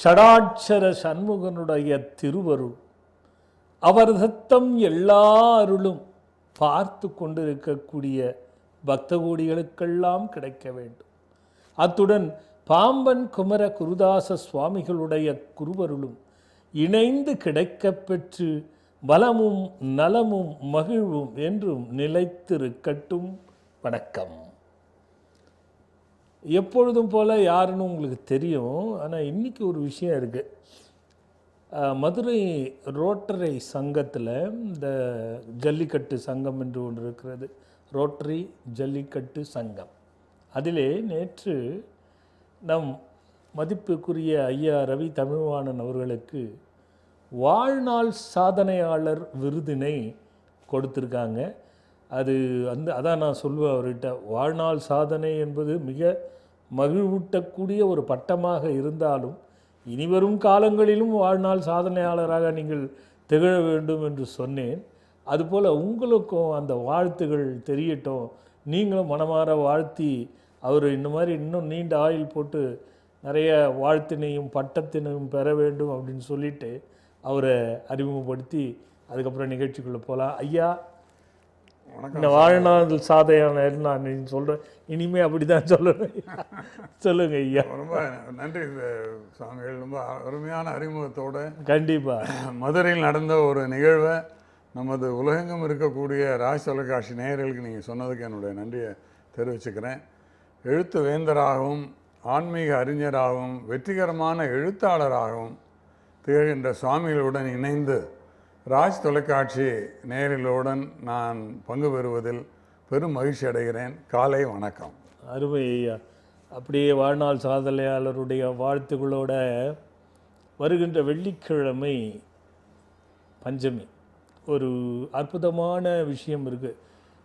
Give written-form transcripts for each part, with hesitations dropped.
ஷடாட்சர சண்முகனுடைய திருவருள், அவர் தத்தம் எல்லா அருளும் பார்த்து கொண்டிருக்கக்கூடிய பக்த கோடிகளுக்கெல்லாம் கிடைக்க வேண்டும். அத்துடன் பாம்பன் குமர குருதாச சுவாமிகளுடைய குருவருளும் இணைந்து கிடைக்கப் பெற்று பலமும் நலமும் மகிழ்வும் என்றும் நிலைத்திருக்கட்டும். வணக்கம். எப்பொழுதும் போல் யாருன்னு உங்களுக்கு தெரியும். ஆனால் இன்றைக்கி ஒரு விஷயம் இருக்குது. மதுரை ரோட்டரி சங்கத்தில் இந்த ஜல்லிக்கட்டு சங்கம் என்று ஒன்று இருக்கிறது. ரோட்டரி ஜல்லிக்கட்டு சங்கம். அதிலே நேற்று நம் மதிப்புக்குரிய ஐயா ரவி தமிழ்வாணன் அவர்களுக்கு வாழ்நாள் சாதனையாளர் விருதினை கொடுத்துருக்காங்க. அது அதான் நான் சொல்லுவேன் அவர்கிட்ட, வாழ்நாள் சாதனை என்பது மிக மகிழ்வூட்டக்கூடிய ஒரு பட்டமாக இருந்தாலும் இனிவரும் காலங்களிலும் வாழ்நாள் சாதனையாளராக நீங்கள் திகழ வேண்டும் என்று சொன்னேன். அதுபோல் உங்களுக்கும் அந்த வாழ்த்துகள் தெரியட்டும். நீங்களும் மனமாற வாழ்த்தி அவர் இந்த மாதிரி இன்னும் நீண்ட ஆயுள் போட்டு நிறைய வாழ்த்தினையும் பட்டத்தினையும் பெற வேண்டும் அப்படின்னு சொல்லிட்டு அவரை அறிமுகப்படுத்தி அதுக்கப்புறம் நிகழ்ச்சிக்குள்ளே போகலாம். ஐயா, இந்த வாழ்நாள் சாதனையாளர் நான் சொல்கிறேன், இனிமேல் அப்படி தான் சொல்லணும். சொல்லுங்கள் ஐயா. ரொம்ப நன்றி சுவாமிகள். ரொம்ப அருமையான அறிமுகத்தோடு கண்டிப்பாக மதுரையில் நடந்த ஒரு நிகழ்வை நமது உலகெங்கும் இருக்கக்கூடிய ராஜ் தொலைக்காட்சி நேயர்களுக்கு நீங்கள் சொன்னதுக்கு என்னுடைய நன்றியை தெரிவிச்சுக்கிறேன். எழுத்து வேந்தராகவும் ஆன்மீக அறிஞராகவும் வெற்றிகரமான எழுத்தாளராகவும் திகழ்கின்ற சுவாமிகளுடன் இணைந்து ராஜ் தொலைக்காட்சி நேயர்களுடன் நான் பங்கு பெறுவதில் பெரும் மகிழ்ச்சி அடைகிறேன். காலை வணக்கம். அருமை ஐயா. அப்படியே வாழ்நாள் சாதனையாளருடைய வாழ்த்துக்களோட வருகின்ற வெள்ளிக்கிழமை பஞ்சமி ஒரு அற்புதமான விஷயம் இருக்குது.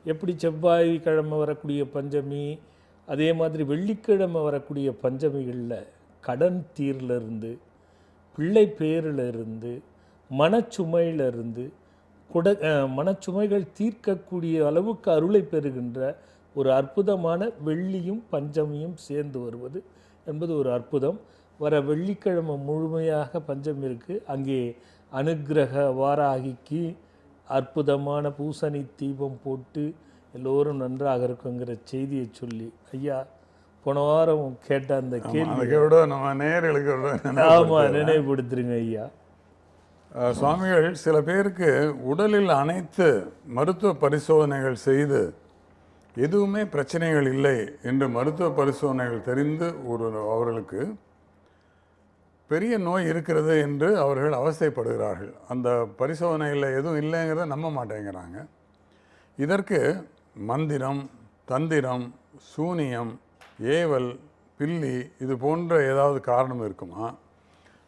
எப்படி செவ்வாய்க்கிழமை வரக்கூடிய பஞ்சமி, அதே மாதிரி வெள்ளிக்கிழமை வரக்கூடிய பஞ்சமிகளில் கடன் தீரிலிருந்து, பிள்ளை பேரிலிருந்து, மனச்சுமையிலிருந்து மனச்சுமைகள் தீர்க்கக்கூடிய அளவுக்கு அருளை பெறுகின்ற ஒரு அற்புதமான வெள்ளியும் பஞ்சமியும் சேர்ந்து வருவது என்பது ஒரு அற்புதம். வர வெள்ளிக்கிழமை முழுமையாக பஞ்சமி இருக்குது. அங்கே அனுக்கிரக வாராகிக்கு அற்புதமான பூசணி தீபம் போட்டு எல்லோரும் நன்றாக இருக்குங்கிற செய்தியை சொல்லி ஐயா போன வாரம் கேட்ட அந்த கேள்வியோட நம்ம நேயர்களுக்கு ஆமாம் நினைவுபடுத்துருங்க ஐயா. சுவாமிகள் சில பேருக்கு உடலில் அனைத்து மருத்துவ பரிசோதனைகள் செய்து எதுவுமே பிரச்சனைகள் இல்லை என்று மருத்துவ பரிசோதனைகள் தெரிந்து அவர்களுக்கு பெரிய நோய் இருக்கிறது என்று அவர்கள் அவஸ்தைப்படுகிறார்கள். அந்த பரிசோதனைகளில் எதுவும் இல்லைங்கிறத நம்ப மாட்டேங்கிறாங்க. இதற்கு மந்திரம், தந்திரம், சூனியம், ஏவல், பில்லி இது போன்ற ஏதாவது காரணம் இருக்குமா?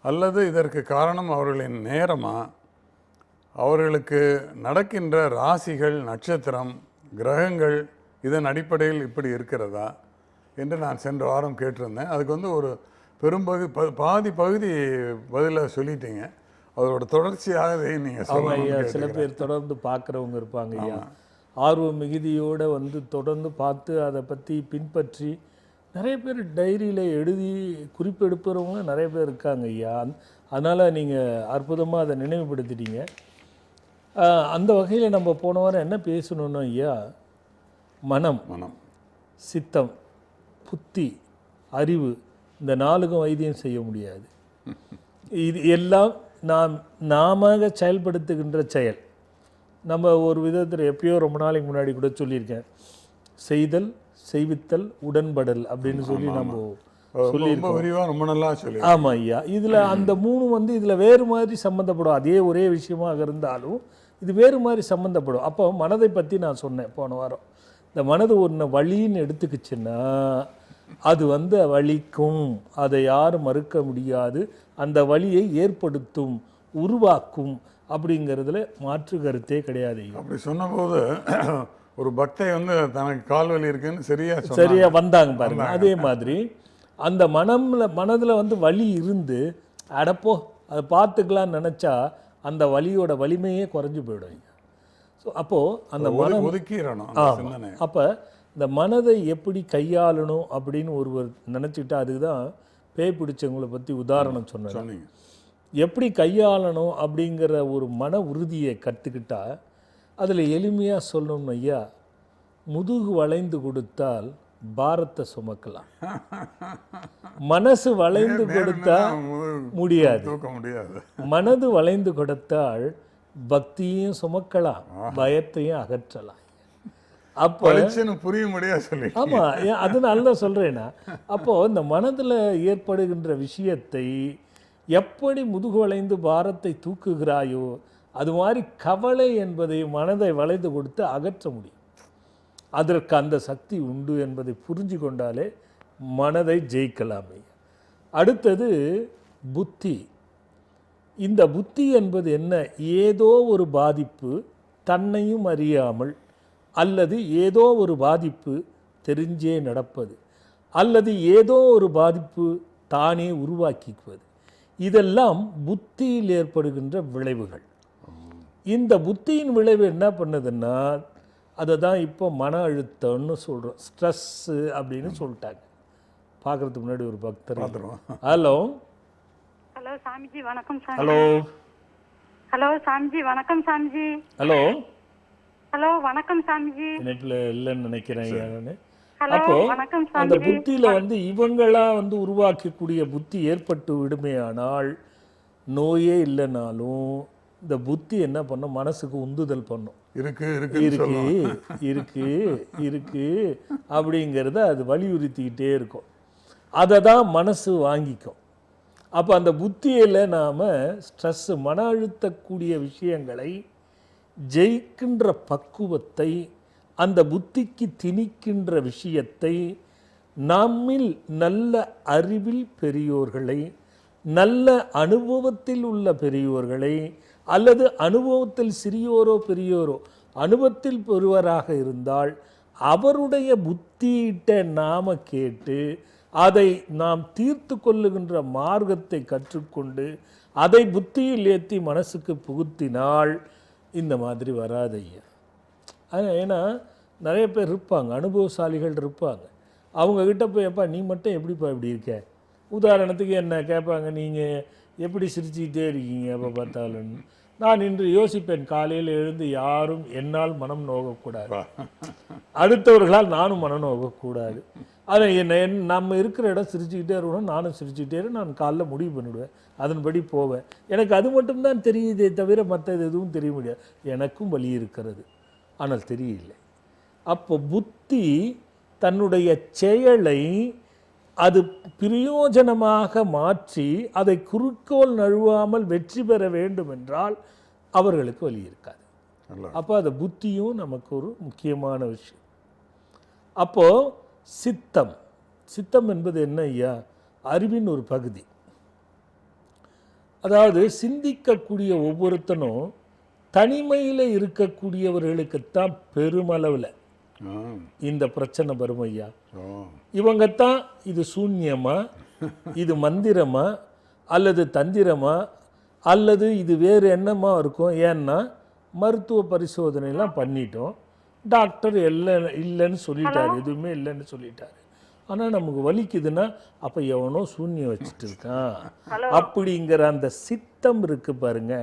அல்லது இதற்கு காரணம் அவர்களின் நேரமா? அவர்களுக்கு நடக்கின்ற ராசிகள், நட்சத்திரம், கிரகங்கள் இதன் அடிப்படையில் இப்படி இருக்கிறதா என்று நான் சென்ற வாரம் கேட்டிருந்தேன். அதுக்கு ஒரு பாதி பகுதி பதிலாக சொல்லிட்டீங்க. அதோட தொடர்ச்சியாக நீங்கள் சொல்லுங்க. சில பேர் தொடர்ந்து பார்க்குறவங்க இருப்பாங்க ஐயா, ஆர்வம் மிகுதியோடு தொடர்ந்து பார்த்து அதை பற்றி பின்பற்றி நிறைய பேர் டைரியில் எழுதி குறிப்பெடுப்புறவங்க நிறைய பேர் இருக்காங்க ஐயா. அதனால் நீங்கள் அற்புதமாக அதை நினைவுபடுத்திட்டீங்க. அந்த வகையில் நம்ம போன வாரம் என்ன பேசணுன்னா ஐயா, மனம், சித்தம், புத்தி, அறிவு இந்த நாலுக்கும் வைத்தியம் செய்ய முடியாது. இது எல்லாம் நாம செயல்படுத்துகின்ற செயல். நம்ம ஒரு விதத்தில் எப்பயோ ரொம்ப நாளைக்கு முன்னாடி கூட சொல்லியிருக்கேன், செய்தல், செய்வித்தல், உடன்படல் அப்படின்னு சொல்லி நம்ம சொல்லியிருக்கோம். ரொம்ப நல்லா சொல்லி. ஆமாம் ஐயா. இதில் அந்த மூணு இதில் வேறு மாதிரி சம்மந்தப்படும். அதே ஒரே விஷயமாக இருந்தாலும் இது வேறு மாதிரி சம்மந்தப்படும். அப்போ மனதை பற்றி நான் சொன்னேன் போன வாரம். இந்த மனது ஒன்று வழின்னு எடுத்துக்கிச்சுன்னா அது வலிக்கும், அதை யாரும் மறுக்க முடியாது, அந்த வலியை ஏற்படுத்தும், உருவாக்கும் அப்படிங்கிறதுல மாற்று கருத்தே கிடையாது. அப்படி சொன்னபோது ஒரு பக்தை தனக்கு கால்வலி இருக்குன்னு சரியா வந்தாங்க பாருங்க. அதே மாதிரி அந்த மனதில் வலி இருந்து அடப்போ அதை பார்த்துக்கலான்னு நினச்சா அந்த வலியோட வலிமையே குறைஞ்சி போயிடும். ஸோ அப்போது அந்த மனம் அப்போ இந்த மனதை எப்படி கையாளணும் அப்படின்னு ஒருவர் நினச்சிக்கிட்டா அதுதான் பேய் பிடிச்சவங்களை பற்றி உதாரணம் சொன்னேன். சொன்னீங்க. எப்படி கையாளணும் அப்படிங்கிற ஒரு மன உறுதியை கற்றுக்கிட்டா அதில் எளிமையாக சொல்லணும் ஐயா, முதுகு வளைந்து கொடுத்தால் பாரத்தை சுமக்கலாம், மனசு வளைந்து கொடுத்தா முடியாது, தூக்க முடியாது. மனது வளைந்து கொடுத்தால் பக்தியையும் சுமக்கலாம், பயத்தையும் அகற்றலாம். அப்போ புரிய முடியாது சொல்லி. ஆமாம், அதனால தான் சொல்கிறேன்னா, அப்போது இந்த மனதில் ஏற்படுகின்ற விஷயத்தை எப்படி முதுகு வளைந்து பாரத்தை தூக்குகிறாயோ அது மாதிரி கவலை என்பதை மனதை வளைந்து கொடுத்து அகற்ற முடியும். அதற்கு அந்த சக்தி உண்டு என்பதை புரிஞ்சு கொண்டாலே மனதை ஜெயிக்கலாமே. அடுத்தது புத்தி. இந்த புத்தி என்பது என்ன? ஏதோ ஒரு பாதிப்பு தன்னையும் அறியாமல், அல்லது ஏதோ ஒரு பாதிப்பு தெரிஞ்சே நடப்பது, அல்லது ஏதோ ஒரு பாதிப்பு தானே உருவாக்கிக்குவது, இதெல்லாம் புத்தியில் ஏற்படுகின்ற விளைவுகள். இந்த புத்தியின் விளைவு என்ன பண்ணுதுன்னா, அதை தான் இப்போ மன அழுத்தம்னு சொல்கிறோம், ஸ்ட்ரெஸ்ஸு அப்படின்னு சொல்லிட்டாங்க. பார்க்குறதுக்கு முன்னாடி ஒரு பக்தர். ஹலோ ஹலோ சாமிஜி வணக்கம். ஹலோ ஹலோ சாமிஜி வணக்கம். சாமிஜி ஹலோ ஹலோ வணக்கம் சாமிஜி. இணைப்பில் இல்லைன்னு நினைக்கிறேன். ஹலோ அப்போ வணக்கம் அந்த சாமிஜி. புத்தியில இவங்களா உருவாக்கக்கூடிய புத்தி ஏற்பட்டு விடுமையானால் நோயே இல்லைனாலும் இந்த புத்தி என்ன பண்ணும்? மனசுக்கு உந்துதல் பண்ணும். இருக்கு இருக்கு இருக்கு இருக்கு அப்படிங்கிறத அது வலியுறுத்திக்கிட்டே இருக்கும். அதை தான் மனசு வாங்கிக்கும். அப்போ அந்த புத்தியில் நாம் ஸ்ட்ரெஸ்ஸு, மன அழுத்தக்கூடிய விஷயங்களை ஜெயிக்கின்ற பக்குவத்தை, அந்த புத்திக்கு திணிக்கின்ற விஷயத்தை நம்மில் நல்ல அறிவில் பெரியோர்களை, நல்ல அனுபவத்தில் உள்ள பெரியோர்களை, அல்லது அனுபவத்தில் சிறியோரோ பெரியோரோ, அனுபவத்தில் பெறுவராக இருந்தால் அவருடைய புத்தியிட்ட நாம் கேட்டு அதை நாம் தீர்த்து கொள்ளுகின்ற மார்க்கத்தை கற்றுக்கொண்டு அதை புத்தியில் ஏற்றி மனசுக்கு புகுத்தினால் இந்த மாதிரி வராது ஐயா. ஏன்னா நிறைய பேர் இருப்பாங்க, அனுபவசாலிகள் இருப்பாங்க. அவங்கக்கிட்ட போய் எப்பா நீ மட்டும் எப்படிப்பா இப்படி இருக்க, உதாரணத்துக்கு என்ன கேட்பாங்க, நீங்கள் எப்படி சிரிச்சுக்கிட்டே இருக்கீங்க எப்போ பார்த்தாலும். நான் இன்று யோசிப்பேன், காலையில் எழுந்து யாரும் என்னால் மனம் நோகக்கூடாது, அடுத்தவர்களால் நானும் மனம் நோகக்கூடாது. அதை நம்ம இருக்கிற இடம் சிரிச்சுக்கிட்டே இருக்கணும், நானும் சிரிச்சுக்கிட்டே நான் காலைல முடிவு பண்ணிவிடுவேன், அதன்படி போவேன். எனக்கு அது மட்டும்தான் தெரியுதே தவிர மற்றது எதுவும் தெரிய முடியாது. எனக்கும் வலி இருக்கிறது, ஆனால் தெரியலை. அப்போ புத்தி தன்னுடைய செயலை அது பிரயோஜனமாக மாற்றி அதை குறிக்கோள் நழுவாமல் வெற்றி பெற வேண்டும் என்றால் அவர்களுக்கு வழி இருக்காது. அப்போ அது புத்தியும் நமக்கு ஒரு முக்கியமான விஷயம். அப்போது சித்தம் என்பது என்ன ஐயா? அறிவின் ஒரு பகுதி. அதாவது சிந்திக்கக்கூடிய ஒவ்வொருத்தனும் தனிமையில் இருக்கக்கூடியவர்களுக்குத்தான் பெருமளவில் இந்த பிரச்சனை வரும் ஐயா. இவங்கத்தான் இது சூன்யமா, இது மந்திரமா, அல்லது தந்திரமா, அல்லது இது வேறு என்னமா இருக்கும். ஏன்னா மருத்துவ பரிசோதனைலாம் பண்ணிட்டோம், டாக்டர் இல்லைன்னு சொல்லிட்டாரு, எதுவுமே இல்லைன்னு சொல்லிட்டாரு. ஆனால் நமக்கு வலிக்குதுன்னா அப்போ எவனோ சூன்யம் வச்சுட்டு இருக்கான் அப்படிங்கிற அந்த சித்தம் இருக்கு பாருங்க.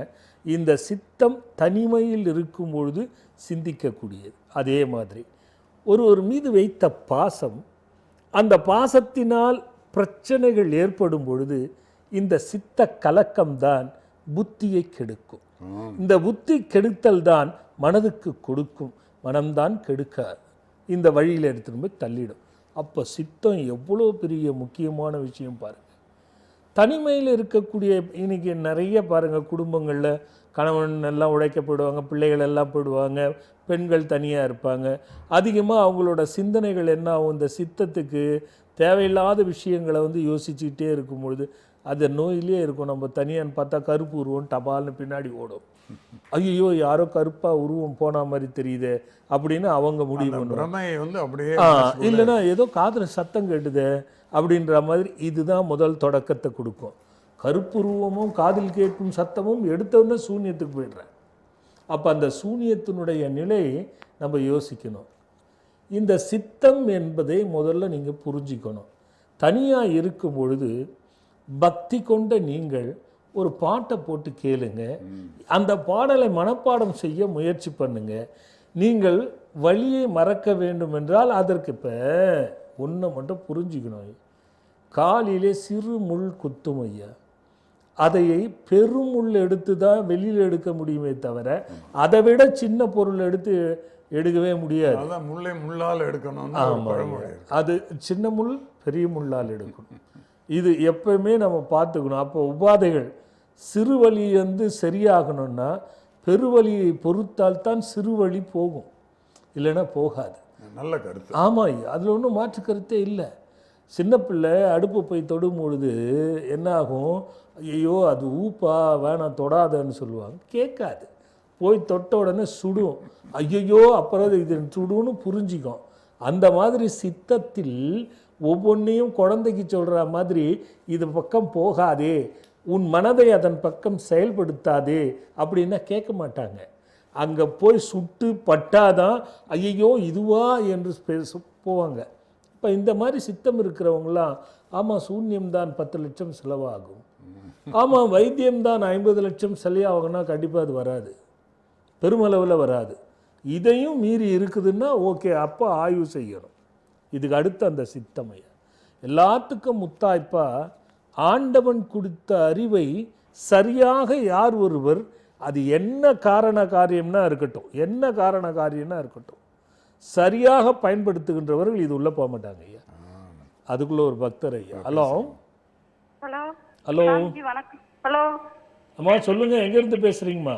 இந்த சித்தம் தனிமையில் இருக்கும் பொழுது சிந்திக்கக்கூடியது. அதே மாதிரி ஒருவர் மீது வைத்த பாசம், அந்த பாசத்தினால் பிரச்சனைகள் ஏற்படும் பொழுது இந்த சித்த கலக்கம்தான் புத்தியை கெடுக்கும். இந்த புத்தி கெடுத்தல் தான் மனதுக்கு கொடுக்கும், மனம்தான் கெடுக்காது, இந்த வழியில் எடுத்துட்டு போய் தள்ளிடும். அப்போ சித்தம் எவ்வளோ பெரிய முக்கியமான விஷயம் பாருங்கள். தனிமையில் இருக்கக்கூடிய இன்னைக்கு நிறைய பாருங்கள், குடும்பங்களில் கணவன் எல்லாம் உழைக்கப்படுவாங்க, பிள்ளைகள் எல்லாம் போடுவாங்க, பெண்கள் தனியாக இருப்பாங்க. அதிகமாக அவங்களோட சிந்தனைகள் என்ன ஆகும்? இந்த சித்தத்துக்கு தேவையில்லாத விஷயங்களை யோசிச்சுக்கிட்டே இருக்கும் பொழுது அது நோயிலே இருக்கும். நம்ம தனியான்னு பார்த்தா கருப்பு உருவம் டபால்னு பின்னாடி ஓடும். ஐயோ யாரோ கருப்பாக உருவம் போன மாதிரி தெரியுது அப்படின்னு அவங்க முடிவு பண்ணுவாங்க. இல்லைன்னா ஏதோ காதில் சத்தம் கேட்டுது அப்படின்ற மாதிரி. இதுதான் முதல் தொடக்கத்தை கொடுக்கும். கருப்புருவமும் காதில் கேட்கும் சத்தமும் எடுத்தோடனே சூன்யத்துக்கு போயிடுறேன். அப்போ அந்த சூன்யத்தினுடைய நிலை நம்ம யோசிக்கணும். இந்த சித்தம் என்பதை முதல்ல நீங்கள் புரிஞ்சிக்கணும். தனியாக இருக்கும் பொழுது பக்தி கொண்ட நீங்கள் ஒரு பாட்டை போட்டு கேளுங்க, அந்த பாடலை மனப்பாடம் செய்ய முயற்சி பண்ணுங்க. நீங்கள் வழியை மறக்க வேண்டும் என்றால் அதற்கு இப்போ ஒன்றை மட்டும் புரிஞ்சுக்கணும். காலிலே சிறு முள் குத்தும் ஐயா, அதையை பெருமுள் எடுத்து தான் வெளியில் எடுக்க முடியுமே தவிர அதை விட சின்ன பொருள் எடுத்து எடுக்கவே முடியாது. அதான் முள்ளை முள்ளால் எடுக்கணும்னு ஒரு ஆமாம், பழமொழி இருக்கு. அது சின்ன முள் பெரிய முள்ளால் எடுக்கணும். இது எப்பவுமே நம்ம பார்த்துக்கணும். அப்போ உபாதைகள் சிறு வலி வந்து சரியாகணும்னா பெருவலியை பொறுத்தால் தான் சிறு வலி போகும், இல்லைன்னா போகாது. நல்ல கருத்து. ஆமாம் ஐயா, அதில் ஒன்றும் மாற்று கருத்தே இல்லை. சின்ன பிள்ளை அடுப்பு போய் தொடும் பொழுது என்ன ஆகும், ஐயோ அது ஊப்பா வேணாம் தொடாதன்னு சொல்லுவாங்க. கேட்காது, போய் தொட்ட உடனே சுடும். ஐயோ அப்புறம் இது சுடுன்னு புரிஞ்சிக்கும். அந்த மாதிரி சித்தத்தில் ஒவ்வொன்றையும் குழந்தைக்கு சொல்கிற மாதிரி இது பக்கம் போகாதே, உன் மனதை அதன் பக்கம் செயல்படுத்தாதே அப்படின்னா கேட்க மாட்டாங்க. அங்கே போய் சுட்டு பட்டாதான் ஐயோ இதுவா என்று போவாங்க. இப்போ இந்த மாதிரி சித்தம் இருக்கிறவங்களாம் ஆமாம் சூன்யம்தான் 10 லட்சம் செலவாகும், ஆமாம் வைத்தியம்தான் 50 லட்சம் செலவாகும்னா கண்டிப்பாக அது வராது, பெருமளவில் வராது. இதையும் மீறி இருக்குதுன்னா ஓகே, அப்போ ஆய்வு செய்யணும். இதுக்கு அடுத்து அந்த சித்தமைய எல்லாத்துக்கும் முத்தாய்ப்பா ஆண்டவன் கொடுத்த அறிவை சரியாக யார் ஒருவர், அது என்ன காரண காரியம்னா இருக்கட்டும், என்ன காரண காரியம்னா இருக்கட்டும், சரியாக பயன்படுத்துகின்றவர்கள் இது உள்ளே போக மாட்டாங்க ஐயா. அதுக்குள்ள ஒரு பக்தர் ஐயா. ஹலோ ஹலோ ஹலோ சாமிஜி வணக்கம். ஹலோ அம்மா சொல்லுங்க, எங்கேருந்து பேசுறீங்கம்மா?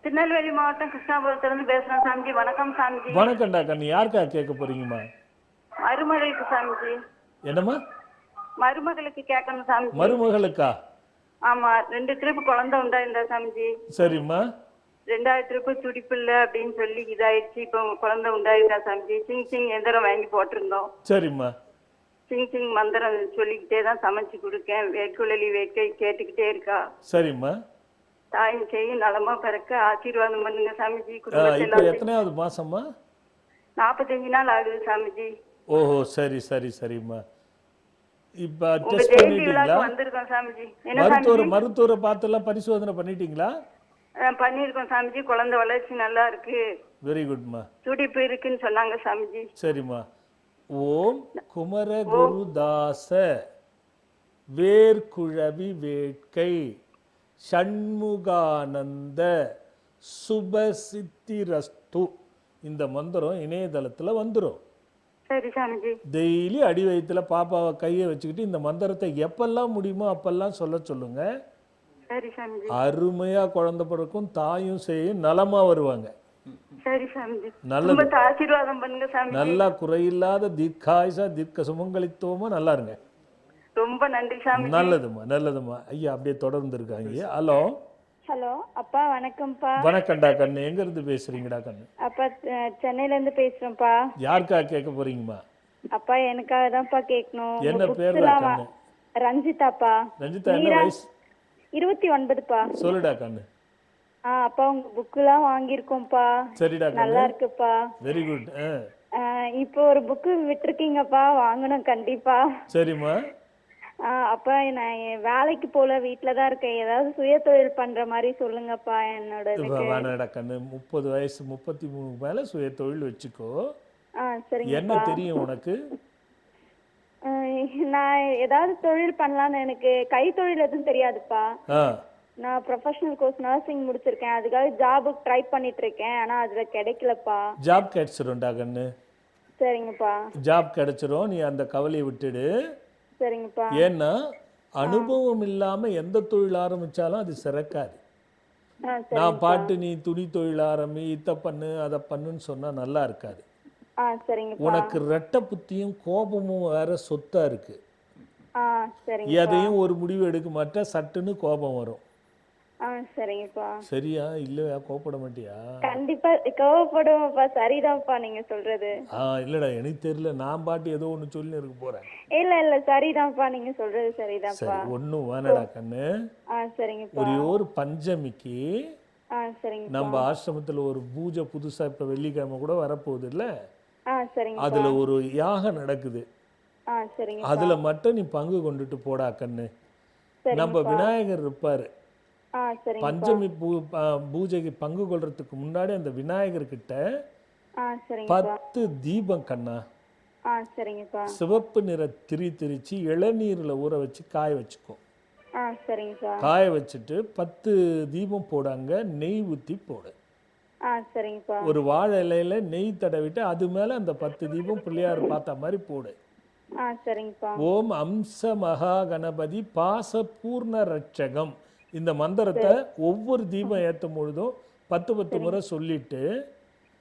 திருநெல்வேலி மாவட்டம் கிருஷ்ணாபுரத்துலேருந்து பேசுகிறேன் சாமிஜி. வணக்கம் சாமிஜி. வணக்கம்டா கண்ணு, யாருக்கா கேட்க போறீங்கம்மா? மருமகளுக்கு சாமிஜி. என்னம்மா? மருமகளுக்கு கேட்கணும் சாமிஜி. மருமகளுக்கா? ஆமா, 2 ட்ரிப் குழந்தை உண்டாயிருந்தா சாமிஜி. சரிம்மா. 2வது ட்ரிப்பு துடிப்பில்லை அப்படின்னு சொல்லி இதாயிடுச்சு. இப்போ குழந்தை உண்டாயிருக்கா சாமிஜி. சிங் சிங் எந்திரம் வாங்கி போட்டிருந்தோம். சரிம்மா. சிங் சிங் மந்திரம் சொல்லிக்கிட்டே தான் சமைச்சு கொடுக்கேன். வேட்குழலி வேட்கை கேட்டுக்கிட்டே இருக்கா. சரிம்மா. தாயும் செய்யும் நலமா பிறக்க ஆசீர்வாதம் பண்ணுங்க சாமிஜி. இப்போ குடும்பத்தில் எத்தனையாவது மாசம்மா? 45 நாள் ஆகுது சாமிஜி. ஓஹோ, சரி சரி சரிம்மா. இப்போ உங்க டெஸ்ட் ஜெயந்தி பண்ணிட்டீங்களா? விழாக்கு வந்திருக்கோம் சாமிஜி. என்ன சாமிஜி? மருத்துவரை பார்த்தெல்லாம் பரிசோதனை பண்ணிட்டீங்களா? பண்ணியிருக்கோம் சாமிஜி. குழந்தை வளர்ச்சி நல்லா இருக்கு, வெரி குட்மா. துடிப்பு இருக்குன்னு சொன்னாங்க சாமிஜி. சரிம்மா. ஓம் குமர குருதாச வேர்குழவி வேட்கை ஷண்முகானந்த சுபசித்திரஸ்து, இந்த மந்திரம் இணையதளத்தில் வந்துடும். சரி சாமிஜி. டெய்லி அடி வயிற்றுல பாப்பாவை கையை வச்சுக்கிட்டு இந்த மந்திரத்தை எப்பெல்லாம் முடியுமோ அப்பெல்லாம் சொல்ல சொல்லுங்க. சரி சாமிஜி. அருமையா குழந்தை பிறக்கும், தாயும் செய்யும், நலமா வருவாங்க. சரி சாமிஜி. நல்லது. குடும்பத்தை ஆசீர்வாதம் பண்ணுங்க சாமிஜி. நல்லா குறையில்லாத தீர்க்காயுசா தீர்க்க சுமங்கலித்துவமா நல்லா இருங்க. ரொம்ப நன்றி சாமிஜி. நல்லதும்மா நல்லதும்மா. ஐயா அப்படியே தொடர்ந்து இருக்காங்க. ஹலோ ஹலோ அப்பா, வணக்கம்ப்பா. வணக்கம்டா கண்ணு, எங்க இருந்து பேசுறீங்கடா கண்ணு? அப்பா சென்னையில இருந்து பேசுறேன்ப்பா. யாருக்கா கேட்க போறீங்கம்மா? அப்பா எனக்காக தான்ப்பா கேட்கணும். என்ன பேருடா கண்ணு? ரஞ்சிதாப்பா. ரஞ்சிதா, என்ன வயசு? 29பா. சொல்லுடா கண்ணு. அப்பா உங்க புக்குலாம் வாங்கியிருக்கோம்ப்பா. சரிடா நல்லா கண்ணு, இருக்குப்பா. Very good. இப்போ ஒரு புக்கு விட்டுருக்கீங்கப்பா, வாங்கணும் கண்டிப்பா. சரிம்மா. அப்பா நான் வேலைக்கு போல, வீட்டில தான் இருக்கேன். ஏதாவது சுய தொழில் பண்ற மாதிரி சொல்லுங்கப்பா என்னோட இதுக்கு. வேணாடா கண்ணு, 30 வயசு 33 மேல சுய தொழில் வச்சுக்கோ. சரிங்க. என்ன தெரியும் உனக்கு? நான் ஏதாவது தொழில் பண்ணலாம்னு, எனக்கு கைத்தொழில் எதுவும் தெரியாதுப்பா. நான் ப்ரொஃபஷனல் கோர்ஸ் நர்சிங் முடிச்சிருக்கேன், அதுக்காக ஜாபுக்கு ட்ரை பண்ணிட்டு இருக்கேன். ஆனா அதுல கிடைக்கலப்பா. ஜாப் கிடைச்சிரும்டா கண்ணு. சரிங்கப்பா. ஜாப் கிடைச்சிரும், நீ அந்த கவலையை விட்டுடு. சரிங்கப்பா. ஏன்னா அனுபவம் இல்லாம எந்த தொழில் ஆரம்பிச்சாலும் அது சிறக்காது. நான் பாட்டு நீ துணி தொழில் ஆரம்பி, இதை பண்ணு அதை பண்ணுன்னு சொன்னா நல்லா இருக்காது. சரிங்கப்பா. உனக்கு ரெட்டை புத்தியும் கோபமும் வேற சொத்தா இருக்கு. சரிங்க. எதையும் ஒரு முடிவு எடுக்க மாட்டேன், சட்டுன்னு கோபம் வரும். சரிங்கப்பா. சரியா இல்லையா? கோபப்பட மாட்டியா? கண்டிப்பா கோவப்படுவோம்ப்பா. சரிதான்ப்பா நீங்க சொல்றது. இல்லடா எனக்கு தெரியல, நான் பாட்டு ஏதோ ஒன்று சொல்லி இருக்க போறேன். இல்ல சரிதான்ப்பா நீங்க சொல்றது சரிதான்ப்பா. சரி, ஒன்றும் வேணடா கண்ணு. சரிங்கப்பா. ஒரு பஞ்சமிக்கு சரிங்க. நம்ம ஆசிரமத்தில் ஒரு பூஜை புதுசா இப்ப வெள்ளிக்கிழமை கூட வரப்போகுது இல்ல, சரிங்க. அதுல ஒரு யாகம் நடக்குது. சரிங்கப்பா. அதுல மட்டும் நீ பங்கு கொண்டுட்டு போடா கண்ணு. நம்ம விநாயகர் இருப்பாரு. சரிங்கப்பா. பஞ்சமி பூஜைக்கு பங்கு கொள்றதுக்கு முன்னாடி அந்த விநாயகர் கிட்ட சரிங்கப்பா. 10 தீபம் கண்ணா. சரிங்கப்பா. சிவப்பு நிற திரிச்சு இளநீர்ல ஊற வச்சு காய வச்சுக்கோ. சரிங்கப்பா. காய வச்சுட்டு 10 தீபம் போடாங்க, நெய் ஊத்தி போடு. சரிங்கப்பா. ஒரு வாழை இலையில நெய் தடவிட்டு அது மேல அந்த 10 தீபம் பிள்ளையார் பார்த்த மாதிரி போடு. சரிங்கப்பா. ஓம் அம்ச மகா கணபதி பாச பூர்ண ரட்சகம். இந்த மந்திரத்தை ஒவ்வொரு தீபம் ஏற்றும் பொழுதும் 10 முறை சொல்லிட்டு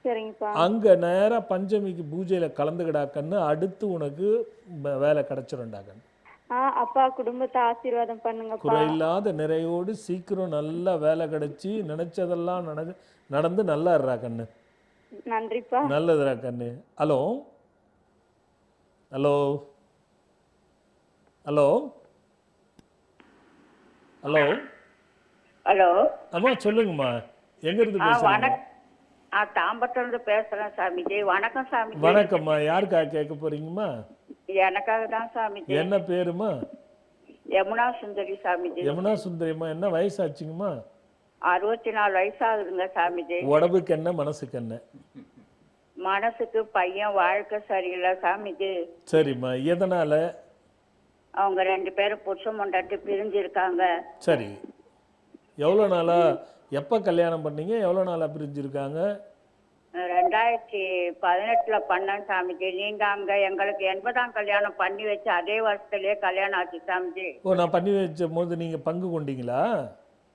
சரிங்கப்பா. அங்க நேரா பஞ்சமிக்கு பூஜையில கலந்துக்கிடாக்கன்னு அடுத்து உனக்கு வேலை கிடைச்சிருண்டாக்கன்னு. அப்பா குடும்பத்தை ஆசீர்வாதம் பண்ணுங்கப்பா. குறையில்லாத நிறையோடு சீக்கிரம் நல்லா வேலை கிடைச்சி நினைச்சதெல்லாம் நடந்து நல்லா இருறா கண்ணு. நன்றிப்பா. நல்லதுரா கண்ணு. Hello hello hello hello hello. அம்மா சொல்லுங்கம்மா, எங்க இருந்து பேசுறீங்க? தாம்பரத்துல பேசுறேன் சாமிஜி. வணக்கம் சாமிஜி. வணக்கம்மா, யாருக்காக கேட்க போறீங்கம்மா? எனக்காக தான் சாமிஜி. என்ன பேருமா? யமுனா சுந்தரி சாமிஜி. யமுனா சுந்தரிம்மா, என்ன வயசாச்சுங்கம்மா? 64 வயசாகுதுங்க சாமிஜி. உடம்புக்கு என்ன மனசுக்கு என்ன? மனசுக்கு பையன் வாழ்க்கை சரியில்லை சாமிஜி. சரிம்மா, எதனால? அவங்க 2 பேரும் புருஷன் பொண்டாட்டி பிரிஞ்சிருக்காங்க. சரி, எவ்வளோ நாளா, எப்போ கல்யாணம் பண்ணீங்க? எவ்வளோ நாளாக பிரிஞ்சிருக்காங்க? 2018 பண்ணேன் சாமிஜி. நீங்க அங்க எங்களுக்கு 80ஆம் கல்யாணம் பண்ணி வச்சு அதே வருஷத்துலயே கல்யாணம் ஆச்சு சாமிஜி. ஓ, நான் பண்ணி வச்ச போது நீங்க பங்கு கொண்டீங்களா?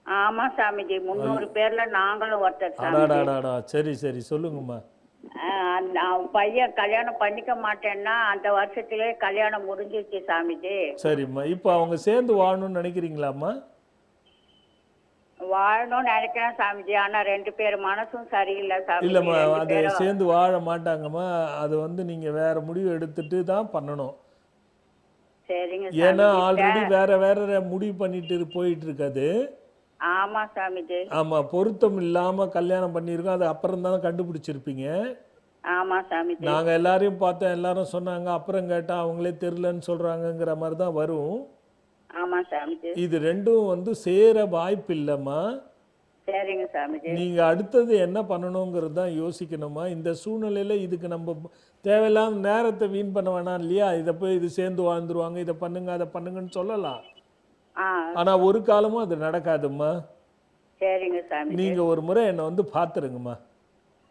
ஆமா சாமிஜி. 300 பேர்ல நாங்களும் ஒருத்தர் சாமிஜி. அடாடாடாடா, சரி சரி, சொல்லுங்கம்மா. அவன் பையன் கல்யாணம் பண்ணிக்க மாட்டேன்னா அந்த வருஷத்திலே கல்யாணம் முடிஞ்சிருச்சு சாமிஜி. சரிம்மா, இப்போ அவங்க சேர்ந்து வாழணும்னு நினைக்கிறீங்களாம்மா? வாழணும்னு நினைக்கிறேன் சாமிஜி. ஆனா 2 பேர் மனசும் சரியில்லை சாமிஜி. இல்லைம்மா, 2 அது பேரும் சேர்ந்து வாழ மாட்டாங்கம்மா. அது வந்து நீங்க வேற முடிவு எடுத்துட்டு தான் பண்ணணும். சரிங்க ஏன்னா சாமிஜி. ஆல்ரெடி வேற வேற முடிவு பண்ணிட்டு போயிட்டு இருக்காது. ஆமா சாமிஜி. ஆமா, பொருத்தம் இல்லாம கல்யாணம் பண்ணியிருக்கோம், அது அப்புறம் தான் கண்டுபிடிச்சிருப்பீங்க. ஆமா சாமிஜி. நாங்க எல்லாரையும் பார்த்தோம், எல்லாரும் சொன்னாங்க, அப்புறம் கேட்டா அவங்களே தெரியலன்னு சொல்றாங்கங்கிற மாதிரி தான் வரும். ஆமா சாமிஜி. இது ரெண்டும் வந்து சேர வாய்ப்பு இல்லைம்மா. சரிங்க சாமிஜி. நீங்க அடுத்தது என்ன பண்ணணுங்கிறது தான் யோசிக்கணுமா. இந்த சூழ்நிலையில இதுக்கு நம்ம தேவையில்லாம நேரத்தை வீண் பண்ண வேணாம் இல்லையா? இதை போய் இது சேர்ந்து வாழ்ந்துருவாங்க, இதை பண்ணுங்க அதை பண்ணுங்கன்னு சொல்லலாம். ஆனா ஒரு காலமும் அது நடக்காதும்மா. சரிங்க சாமிஜி. நீங்க ஒரு முறை என்னை வந்து பார்த்துருங்கம்மா.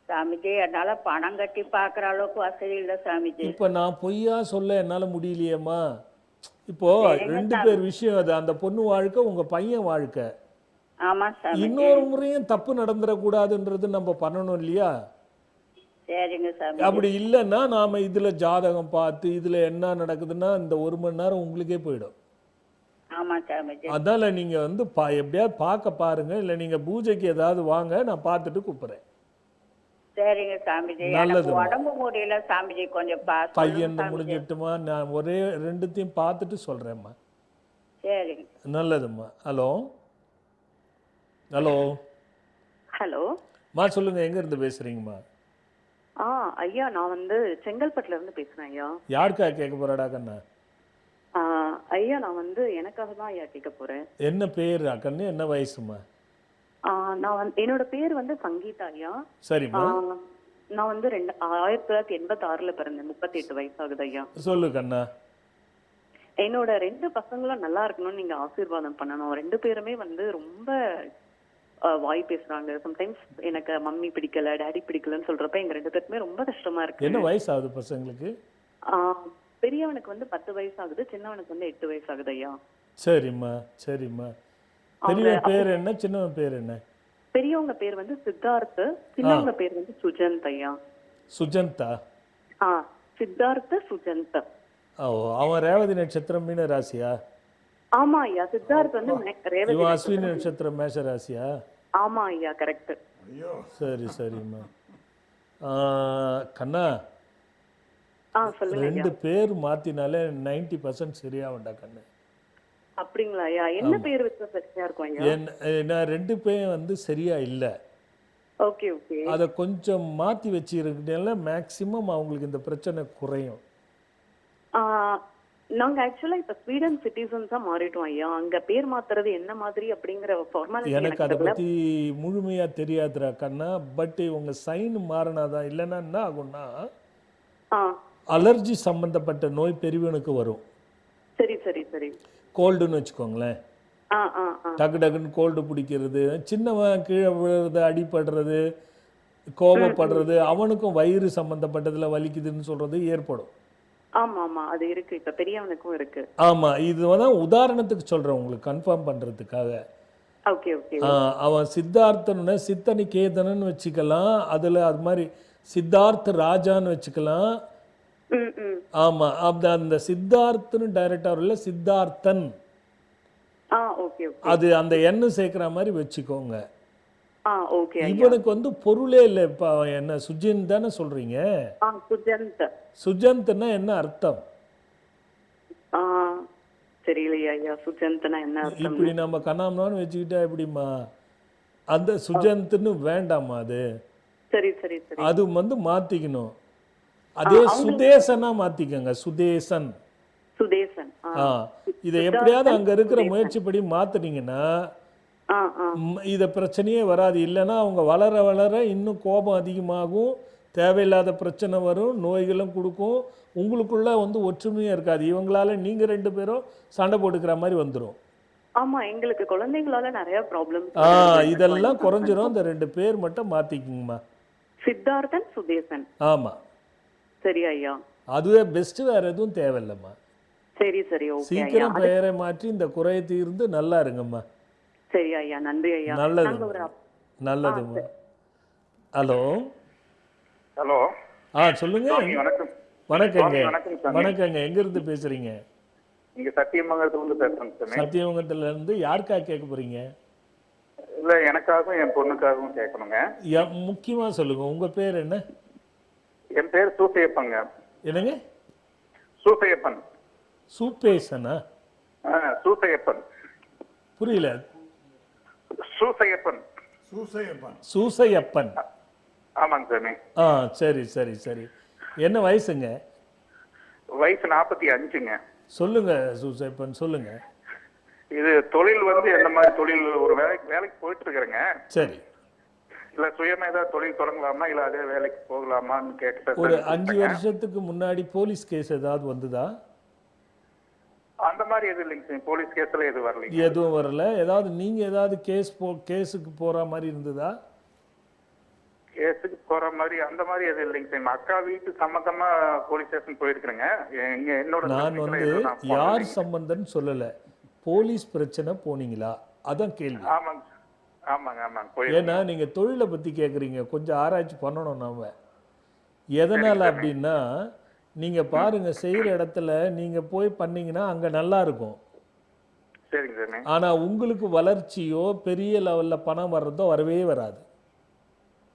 சாமிஜி, என்னால பணம் கட்டி பாக்குற அளவுக்கு வசதி இல்லை சாமிஜி. இப்ப நான் பொய்யா சொல்ல என்னால முடியலையேம்மா. இப்போ 2 பேர் விஷயம் அது. அந்த பொண்ணு வாழ்க்கை, உங்க பையன் வாழ்க்கை. ஆமா சாமிஜி. இன்னொரு முறையும் தப்பு நடந்துடக்கூடாதுன்றது நம்ம பண்ணணும் இல்லையா? சரிங்க சாமிஜி. அப்படி இல்லைன்னா நாம இதுல ஜாதகம் பார்த்து இதுல என்ன நடக்குதுன்னா இந்த 1 மணி நேரம் உங்களுக்கே போயிடும். ஆமா சாமிஜி. அதனால நீங்க வந்து எப்படியாவது பார்க்க பாருங்க, இல்லை நீங்க பூஜைக்கு ஏதாவது வாங்க, நான் பார்த்துட்டு கூப்பிடுறேன். சரிங்க சாமிஜி. எனக்கு நல்லதும்மா. உடம்பு முடியல சாமிஜி, கொஞ்சம் பையன் முடிஞ்சிட்டுமா, நான் ஒரே 2த்தையும் பார்த்துட்டு சொல்றேம்மா. சரிங்க. நல்லதும்மா. ஹலோ ஹலோ ஹலோ மா, சொல்லுங்க, எங்க இருந்து பேசுறீங்கம்மா? ஐயா, நான் வந்து செங்கல்பட்டுல இருந்து பேசுறேன் ஐயா. யாருக்காக கேட்க போறாடா கண்ணா? ஐயா, நான் வந்து எனக்காக தான் ஐயா கேட்க போறேன். என்ன பேர் கண்ணு, என்ன வயசுமா? நான் வந்து என்னோட பேர் வந்து சங்கீதா ஐயா. சரிம்மா. நான் வந்து 1986ல பிறந்தேன். 38 வயசாகுது ஐயா. சொல்லு கண்ணா. என்னோட 2 பசங்களும் நல்லா இருக்கணும்னு நீங்க ஆசீர்வாதம் பண்ணணும். 2 பேருமே வந்து ரொம்ப வாய் பேசுறாங்க. சம்டைம்ஸ் எனக்கு மம்மி பிடிக்கல, டாடி பிடிக்கலன்னு சொல்றப்ப எங்க 2 பேருக்குமே ரொம்ப கஷ்டமா இருக்கு. என்ன வயசு ஆகுது பசங்களுக்கு? பெரியவனுக்கு வந்து 10 வயசு ஆகுது, சின்னவனுக்கு வந்து 8 வயசு ஆகுது ஐயா. சரிம்மா சரிம்மா. பெரியவன் பேர் என்ன, சின்னவன் பேர் என்ன? பெரியவங்க பேர் வந்து சித்தார்த், சின்னவங்க பேர் வந்து சுஜந்த் ஐயா. சுஜந்தா? சித்தார்த் சுஜந்த். ஓ, அவன் ரேவதி நட்சத்திரம் மீன ராசியா? ஆமா ஐயா. சித்தார்த் வந்து ரேவதி. இவன் அஸ்வினி நட்சத்திரம் மேஷ ராசியா? ஆமா ஐயா, கரெக்ட். சரி சரிம்மா. கண்ணா, சொல்லுங்க ஐயா. 2 பேர் மாத்தினாலே 90% சரியாகும்டா கண்ணு. அப்படிங்களா ஐயா? என்ன பேர் வச்சா சரியா இருக்கும் ஐயா? நான் 2 பேரும் வந்து சரியா இல்ல. Okay okay. அதை கொஞ்சம் மாத்தி வச்சிருக்கனால மேக்சிமம் அவங்களுக்கு இந்த பிரச்சனை குறையும். நாங்க ஆக்சுவலா இப்ப ஸ்வீடன் சிட்டிசன்ஸா மாறிட்டோம் ஐயா. அங்க பேர் மாத்துறது என்ன மாதிரி அப்படிங்கிற ஃபார்மாலிட்டி எனக்கு எனக்கு அதை தெரியல. பற்றி முழுமையாக தெரியாதுடா கண்ணா. பட் உங்கள் சைன் மாறினாதான். இல்லைன்னா என்ன ஆகும்னா ஆ அலர்ஜி சம்மந்தப்பட்ட நோய் பெரியவனுக்கு வரும். சரி சரி சரி. கோல்டுன்னு வச்சுக்கோங்களேன். ஆ ஆ ஆ டக்கு டக்குன்னு கோல்டு பிடிக்கிறது, சின்னவன் கீழே விழுறது, அடிபடுறது, கோபப்படுறது, அவனுக்கும் வயிறு சம்மந்தப்பட்டதில் வலிக்குதுன்னு சொல்கிறது ஏற்படும். ஆமா ஆமா அது இருக்கு. இப்ப பெரியவனுக்கும் இருக்கு. ஆமாம், இது தான் உதாரணத்துக்கு சொல்கிறேன் உங்களுக்கு கன்ஃபார்ம் பண்ணுறதுக்காக. Okay okay. அவன் சித்தார்த்தன்னு சித்தனிகேதனன்னு வச்சுக்கலாம், அதில் அது மாதிரி சித்தார்த்த ராஜான்னு வச்சுக்கலாம். ம் ம். ஆமாம், அந்த சித்தார்த்தன்னு டைரக்டாக இல்லை, சித்தார்த்தன். ஆ ஓகே ஓகே. அது அந்த எண்ணு சேர்க்குற மாதிரி வச்சுக்கோங்க. ஆ ஓகே ஐயா. இவனுக்கு பொருளே இல்லை. இப்போ என்ன சுஜின் தானே சொல்கிறீங்க? ஆ சுஜந்த். சுஜந்த்னா என்ன அர்த்தம்? ஆ தெரியலையா ஐயா சுஜந்த்னா என்ன அர்த்தம்? இப்படி நம்ம கண்ணாமனான்னு வச்சுக்கிட்டா எப்படிம்மா? அந்த சுஜந்த்னு வேண்டாமா அது? சரி சரி சரி. அது மாற்றிக்கணும். அதே சுதேசனா மாற்றிக்கங்க, சுதேசன். சுதேசன். ஆ, இதை எப்படியாவது அங்கே இருக்கிற முயற்சிப்படி மாற்றினீங்கன்னா ஆ ஆ இதை பிரச்சனையே வராது. இல்லைன்னா அவங்க வளர வளர இன்னும் கோபம் அதிகமாகும், தேவையில்லாத பிரச்சனை வரும், நோய்களும் கொடுக்கும். உங்களுக்குள்ள ஒற்றுமையாக இருக்காது. இவங்களால நீங்கள் 2 பேரும் சண்டை போட்டுக்கிற மாதிரி வந்துடும். ஆமா எங்களுக்கு குழந்தைங்களால நிறைய ப்ராப்ளம்ஸ். இதெல்லாம் குறைஞ்சிரும். இந்த 2 பேர் மட்டும் மாற்றிக்குங்கம்மா. சித்தார்த்தன் சுதேசன். ஆமாம், சரி ஐயா. அதுவே பெஸ்ட்டு, வேறு எதுவும் தேவையில்லைம்மா. சரி சரி ஓகே ஐயா. சீக்கிரம் பெயரை மாற்றி இந்த குறையை தீர்ந்து நல்லா இருங்கம்மா. சரி ஐயா நன்றி ஐயா. நல்லது, நாங்க ஒரு நல்லதும்மா. Hello hello. சொல்லுங்க. வணக்கம். வணக்கங்க. வணக்கம் சாமி. வணக்கங்க. எங்கேருந்து பேசுகிறீங்க? இங்க சத்தியமங்கலத்துல பேசுறேன் சாமி. சத்தியமங்கலத்துலேருந்து. யாருக்காக கேட்க போகிறீங்க? இல்ல எனக்காகவும் என் பொண்ணுக்காகவும் கேட்கணுங்க. முக்கியமாக சொல்லுங்கள், உங்கள் பேர் என்ன? என் பேர் சூசையப்பங்க. என்னங்க? சூசையப்பன். சூப்பேசனா? சூசையப்பன். புரியல. சூசையப்பன். சூசையப்பன். ஆமாங்க சாமி. சரி சரி சரி. என்ன வயசுங்க? வயசு 45ங்க. சொல்லுங்க சூசையப்பன், சொல்லுங்க. இது தொழில் எந்த மாதிரி தொழில்? ஒரு வேலைக்கு போயிட்டு இருக்கிறேங்க. சரி. இல்ல சுயமா ஏதாவது தொழில் தொடங்கலாமா, இல்ல அதே வேலைக்கு போகலாமான்னு கேட்டு ஒரு 5 வருஷத்துக்கு முன்னாடி போலீஸ் கேஸ் ஏதாவது வந்ததா? அந்த மாதிரி எதுவும் இல்லைங்க சார். போலீஸ் கேஸ்ல எதுவும் வரலைங்க. எதுவும் வரல. ஏதாவது நீங்கள் ஏதாவது கேஸுக்கு போகிற மாதிரி இருந்ததா? கேஸுக்கு போற மாதிரி அந்த மாதிரி எதுவும் இல்லைங்க சார். அக்கா வீட்டு சம்பந்தமா போலீஸ் ஸ்டேஷன் போயிருக்கிறேங்க. என்னோட நான் யார் சம்பந்தம்னு சொல்லலை, போலீஸ் பிரச்சனை போனீங்களா அதான் கேள்வி. ஆமாங்க ஆமாங்க ஆமாங்க. ஏன்னா நீங்கள் தொழிலை பற்றி கேட்குறீங்க, கொஞ்சம் ஆராய்ச்சி பண்ணணும் நாம். எதனால் அப்படின்னா, நீங்கள் பாருங்கள், செய்கிற இடத்துல நீங்கள் போய் பண்ணீங்கன்னா அங்கே நல்லா இருக்கும். சரிங்க சார். ஆனால் உங்களுக்கு வளர்ச்சியோ பெரிய லெவலில் பணம் வர்றதோ வரவே வராது.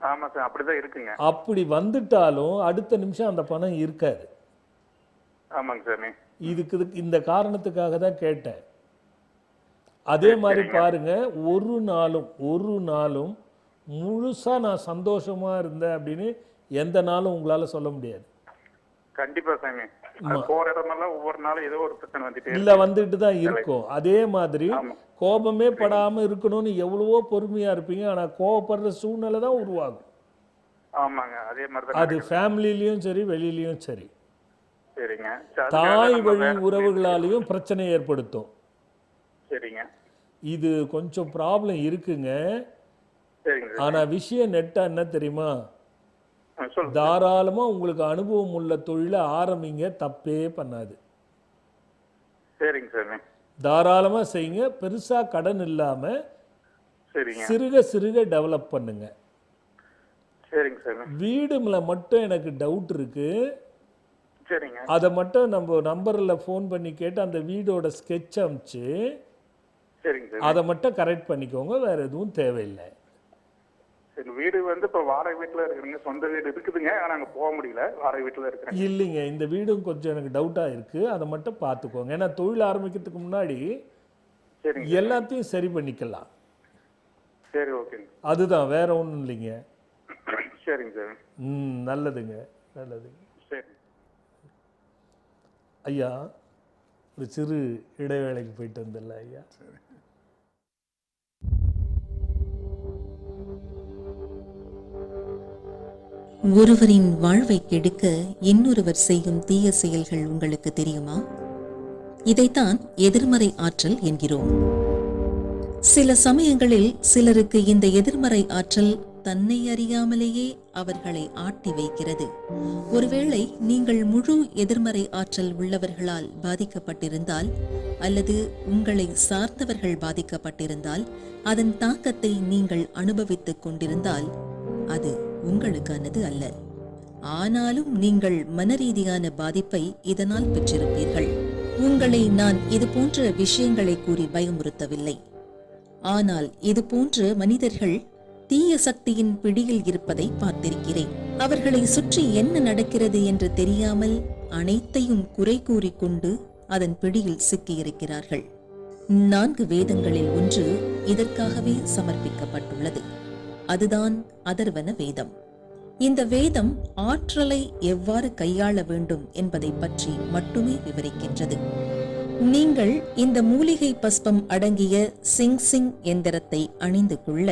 ஆமா சார், அப்படிதான் இருக்குங்க. அப்படி வந்துட்டாலும் அடுத்த நிமிஷம் அந்த பணம் இருக்காது. ஆமாங்க சார். இந்த காரணத்துக்காக தான் கேட்டேன். அதே மாதிரி பாருங்க, ஒரு நாளும் முழுசா நான் சந்தோஷமா இருந்தேன் அப்படின்னு எந்த நாளும் உங்களால சொல்ல முடியாது. கண்டிப்பா சாமி. போற இடமெல்லாம் ஒவ்வொரு நாளும் ஏதோ ஒரு பிரச்சனை வந்துட்டு தான் இருக்கும். அதே மாதிரி கோபமே படாம இருக்கணும்னு எவ்வளவோ பொறுமையா இருப்பீங்க, ஆனா கோபப்படுற சூழ்நிலை தான் உருவாகும். ஆமாங்க, அதே மாதிரி அது ஃபேமிலிலயும் சரி வெளியிலயும் சரி. சரிங்க. தாய் வழி உறவுகளாலையும் பிரச்சனை ஏற்படுத்தும். சரிங்க. இது கொஞ்சம் ப்ராப்ளம் இருக்குங்க. சரிங்க. ஆனா விஷயம் நெட்டா என்ன தெரியுமா? தாராளமா உங்களுக்கு அனுபவம் உள்ள தொழிலை ஆரம்பிங்க, தப்பே பண்ணாது. சரிங்க சார். தாராளமா செய்யுங்க. பெருசா கடன் இல்லாம சிறுக சிறுக டெவலப் பண்ணுங்க. சரிங்க சார். வீடுல மட்டும் எனக்கு டவுட் இருக்கு. சரிங்க. அதை மட்டும் நம்ம நம்பரில் ஃபோன் பண்ணி கேட்டு அந்த வீடோட ஸ்கெட்ச் அனுப்பிச்சு அதை மட்டும் கரெக்ட் பண்ணிக்கோங்க, வேற எதுவும் தேவையில்லை. சரி. வீடு இப்போ வாடகை வீட்டில் இருக்கிறீங்க, சொந்த வீடு இருக்குதுங்க, ஆனால் அங்கே போக முடியல, வாடகை வீட்டில் இருக்கிறேன். இல்லைங்க, இந்த வீடும் கொஞ்சம் எனக்கு டவுட்டாக இருக்குது, அதை மட்டும் பார்த்துக்கோங்க. ஏன்னா தொழில் ஆரம்பிக்கிறதுக்கு முன்னாடி எல்லாத்தையும் சரி பண்ணிக்கலாம். சரி, ஓகேங்க. அதுதான், வேற ஒன்றும் இல்லைங்க. சரிங்க சார். நல்லதுங்க, நல்லதுங்க. சரி ஐயா, ஒரு சிறு இடைவேளைக்கு போயிட்டு வந்துடலாம் ஐயா. ஒருவரின் வாழ்வை கெடுக்க இன்னொருவர் செய்யும் தீய செயல்கள் உங்களுக்கு தெரியுமா? இதைத்தான் எதிர்மறை ஆற்றல் என்கிறோம். சில சமயங்களில் சிலருக்கு இந்த எதிர்மறை ஆற்றல் தன்னை அறியாமலேயே அவர்களை ஆட்டி வைக்கிறது. ஒருவேளை நீங்கள் முழு எதிர்மறை ஆற்றல் உள்ளவர்களால் பாதிக்கப்பட்டிருந்தால் அல்லது உங்களை சார்ந்தவர்கள் பாதிக்கப்பட்டிருந்தால், அதன் தாக்கத்தை நீங்கள் அனுபவித்துக் கொண்டிருந்தால் அது உங்களுக்கானது அல்ல. ஆனாலும் நீங்கள் மனரீதியான பாதிப்பை இதனால் பெற்றிருப்பீர்கள். உங்களை நான் இது போன்ற விஷயங்களை கூறி பயமுறுத்தவில்லை. ஆனால் இது போன்ற மனிதர்கள் தீய சக்தியின் பிடியில் இருப்பதை பார்த்திருக்கிறேன். அவர்களை சுற்றி என்ன நடக்கிறது என்று தெரியாமல் அனைத்தையும் குறை கூறிக்கொண்டு அதன் பிடியில் சிக்கியிருக்கிறார்கள். 4 வேதங்களில் ஒன்று இதற்காகவே சமர்ப்பிக்கப்பட்டுள்ளது. அதுதான் அதர்வன வேதம். இந்த வேதம் ஆற்றலை எவ்வாறு கையாள வேண்டும் என்பதை பற்றி மட்டுமே விவரிக்கின்றது. நீங்கள் இந்த மூலிகை பஸ்பம் அடங்கிய சிங் எந்திரத்தை அணிந்து கொள்ள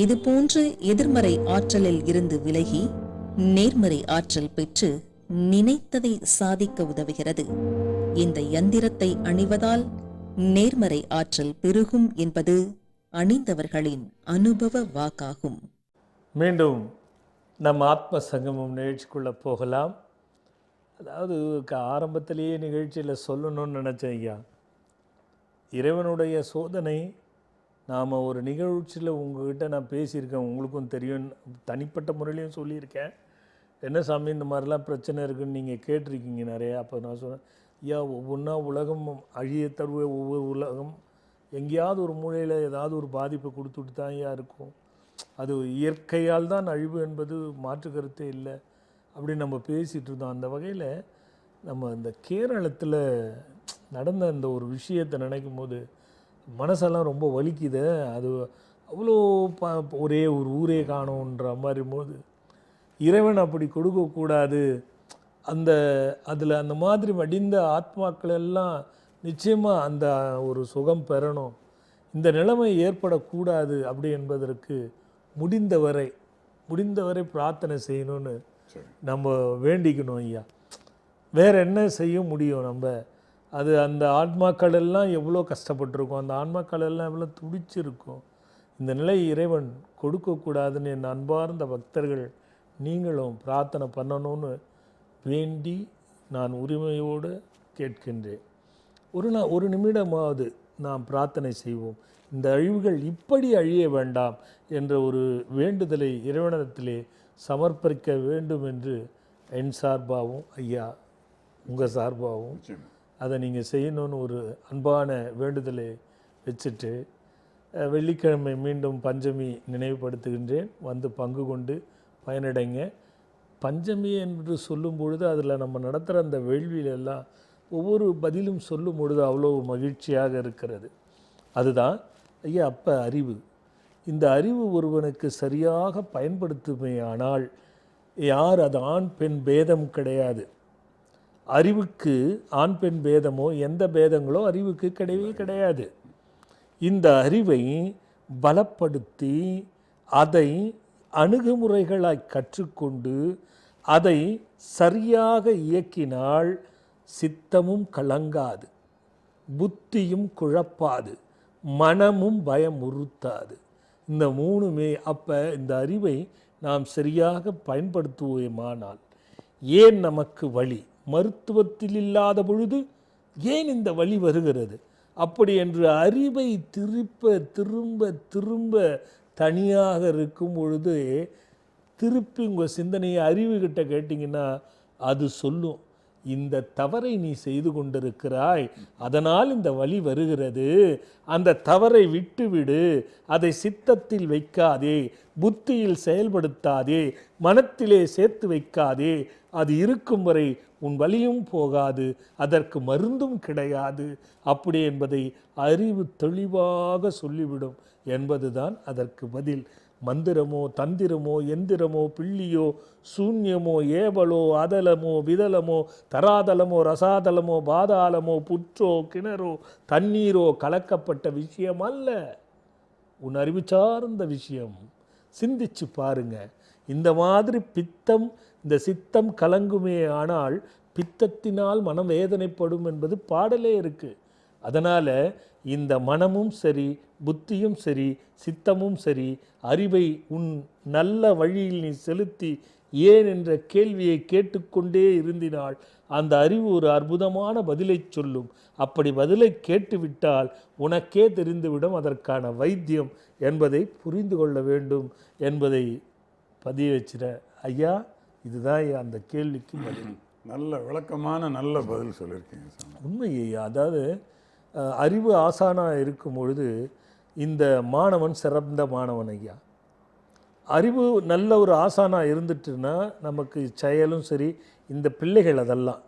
இது போன்ற எதிர்மறை ஆற்றலில் இருந்து விலகி நேர்மறை ஆற்றல் பெற்று நினைத்ததை சாதிக்க உதவுகிறது. இந்த யந்திரத்தை அணிவதால் நேர்மறை ஆற்றல் பெருகும் என்பது அணிந்தவர்களின் அனுபவ வாக்காகும். மீண்டும் நம்ம ஆத்ம சங்கமம் நிகழ்ச்சிக்குள்ளே போகலாம். அதாவது ஆரம்பத்திலேயே நிகழ்ச்சியில் சொல்லணும்னு நினச்சேன் ஐயா, இறைவனுடைய சோதனை. நாம் ஒரு நிகழ்ச்சியில் உங்கள்கிட்ட நான் பேசியிருக்கேன், உங்களுக்கும் தெரியும், தனிப்பட்ட முறையிலையும் சொல்லியிருக்கேன். என்ன சாமி இந்த மாதிரிலாம் பிரச்சனை இருக்குதுன்னு நீங்கள் கேட்டிருக்கீங்க நிறையா. அப்போ நான் சொன்னேன், ஐயா ஒவ்வொன்றா உலகம் அழிய தருவ ஒவ்வொரு உலகம் எங்கேயாவது ஒரு மூலையில் ஏதாவது ஒரு பாதிப்பை கொடுத்துட்டு தான் ஐயா இருக்கும். அது இயற்கையால் தான் அழிவு என்பது மாற்று கருத்தே இல்லை அப்படின்னு நம்ம பேசிகிட்டு இருந்தோம். அந்த வகையில் நம்ம இந்த கேரளத்தில் நடந்த அந்த ஒரு விஷயத்தை நினைக்கும் போது மனசெல்லாம் ரொம்ப வலிக்குது. அது அவ்வளோ ஒரே ஒரு ஊரே காணுன்ற மாதிரி போது இறைவன் அப்படி கொடுக்கக்கூடாது. அதில் அந்த மாதிரி வடிந்த ஆத்மாக்கள் எல்லாம் நிச்சயமாக அந்த ஒரு சுகம் பெறணும், இந்த நிலைமை ஏற்படக்கூடாது அப்படி என்பதற்கு முடிந்தவரை பிரார்த்தனை செய்யணும்னு நம்ம வேண்டிக்கணும் ஐயா. வேறு என்ன செய்ய முடியும் நம்ம? அது அந்த ஆன்மாக்கள் எல்லாம் எவ்வளோ கஷ்டப்பட்டிருக்கும், அந்த ஆன்மாக்கள் எல்லாம் எவ்வளோ துடிச்சிருக்கும். இந்த நிலை இறைவன் கொடுக்கக்கூடாதுன்னு என் அன்பார்ந்த பக்தர்கள் நீங்களும் பிரார்த்தனை பண்ணணும்னு வேண்டி நான் உரிமையோடு கேட்கின்றேன். ஒரு நிமிடமாவது நாம் பிரார்த்தனை செய்வோம். இந்த அழிவுகள் இப்படி அழிய வேண்டாம் என்ற ஒரு வேண்டுதலை இறைவனிடத்திலே சமர்ப்பிக்க வேண்டும் என்று என் சார்பாகவும் ஐயா உங்கள் சார்பாகவும் அதை நீங்கள் செய்யணும்னு ஒரு அன்பான வேண்டுதலை வச்சுட்டு, வெள்ளிக்கிழமை மீண்டும் பஞ்சமி நினைவுபடுத்துகின்றேன். வந்து பங்கு கொண்டு பயனடைங்க. பஞ்சமி என்று சொல்லும் பொழுது அதில் நம்ம நடத்துகிற அந்த வேள்வியிலெல்லாம் ஒவ்வொரு பதிலும் சொல்லும் பொழுது அவ்வளோ மகிழ்ச்சியாக இருக்கிறது. அதுதான் ஐயா அப்போ அறிவு. இந்த அறிவு ஒருவனுக்கு சரியாக பயன்படுத்துமையானால் யார் அது ஆண் பெண் பேதம் கிடையாது. அறிவுக்கு ஆண் பெண் பேதமோ எந்த பேதங்களோ அறிவுக்கு கிடையவே கிடையாது. இந்த அறிவை பலப்படுத்தி அதை அணுகுமுறைகளாய் கற்றுக்கொண்டு அதை சரியாக இயக்கினால் சித்தமும் கலங்காது, புத்தியும் குழப்பாது, மனமும் பயமுறுத்தாது. இந்த 3மே அப்போ இந்த அறிவை நாம் சரியாக பயன்படுத்துவோமானால் ஏன் நமக்கு வலி? மருத்துவத்தில் இல்லாத பொழுது ஏன் இந்த வலி வருகிறது? அப்படி என்று அறிவை திரும்ப தனியாக இருக்கும் பொழுது திருப்பி உங்கள் சிந்தனையை அறிவுகிட்ட கேட்டிங்கன்னா அது சொல்லும், இந்த தவறை நீ செய்து கொண்டிருக்கிறாய், அதனால் இந்த வலி வருகிறது, அந்த தவறை விட்டுவிடு, அதை சித்தத்தில் வைக்காதே, புத்தியில் செயல்படுத்தாதே, மனத்திலே சேர்த்து வைக்காதே, அது இருக்கும் வரை உன் வலியும் போகாது, அதற்கு மருந்தும் கிடையாது அப்படி என்பதை அறிவு தெளிவாக சொல்லிவிடும் என்பதுதான் அதற்கு பதில். மந்திரமோ தந்திரமோ எந்திரமோ பிள்ளியோ சூன்யமோ ஏவலோ அதலமோ விதலமோ தராதலமோ ரசாதலமோ பாதாளமோ புற்றோ கிணறோ தண்ணீரோ கலக்கப்பட்ட விஷயம் அல்ல. உன் அறிவு சார்ந்த விஷயம். சிந்திச்சு பாருங்க. இந்த மாதிரி பித்தம், இந்த சித்தம் கலங்குமே ஆனால் பித்தத்தினால் மனம் வேதனைப்படும் என்பது பாடலே இருக்கு. அதனால் இந்த மனமும் சரி, புத்தியும் சரி, சித்தமும் சரி, அறிவை உன் நல்ல வழியில் நீ செலுத்தி ஏன் என்ற கேள்வியை கேட்டுக்கொண்டே இருந்தினால் அந்த அறிவு ஒரு அற்புதமான பதிலை சொல்லும். அப்படி பதிலை கேட்டுவிட்டால் உனக்கே தெரிந்துவிடும் அதற்கான வைத்தியம் என்பதை புரிந்து கொள்ள வேண்டும் என்பதை பதிய வச்சிட. ஐயா, இதுதான் அந்த கேள்விக்கு பதில். நல்ல விளக்கமான நல்ல பதில் சொல்லியிருக்கீங்க சாமி. உண்மை ஐயா. அதாவது அறிவு ஆசானாக இருக்கும் பொழுது இந்த மாணவன் சிறந்த மாணவன் ஐயா. அறிவு நல்ல ஒரு ஆசானாக இருந்துட்டுன்னா நமக்கு செயலும் சரி, இந்த பிள்ளைகள் அதெல்லாம்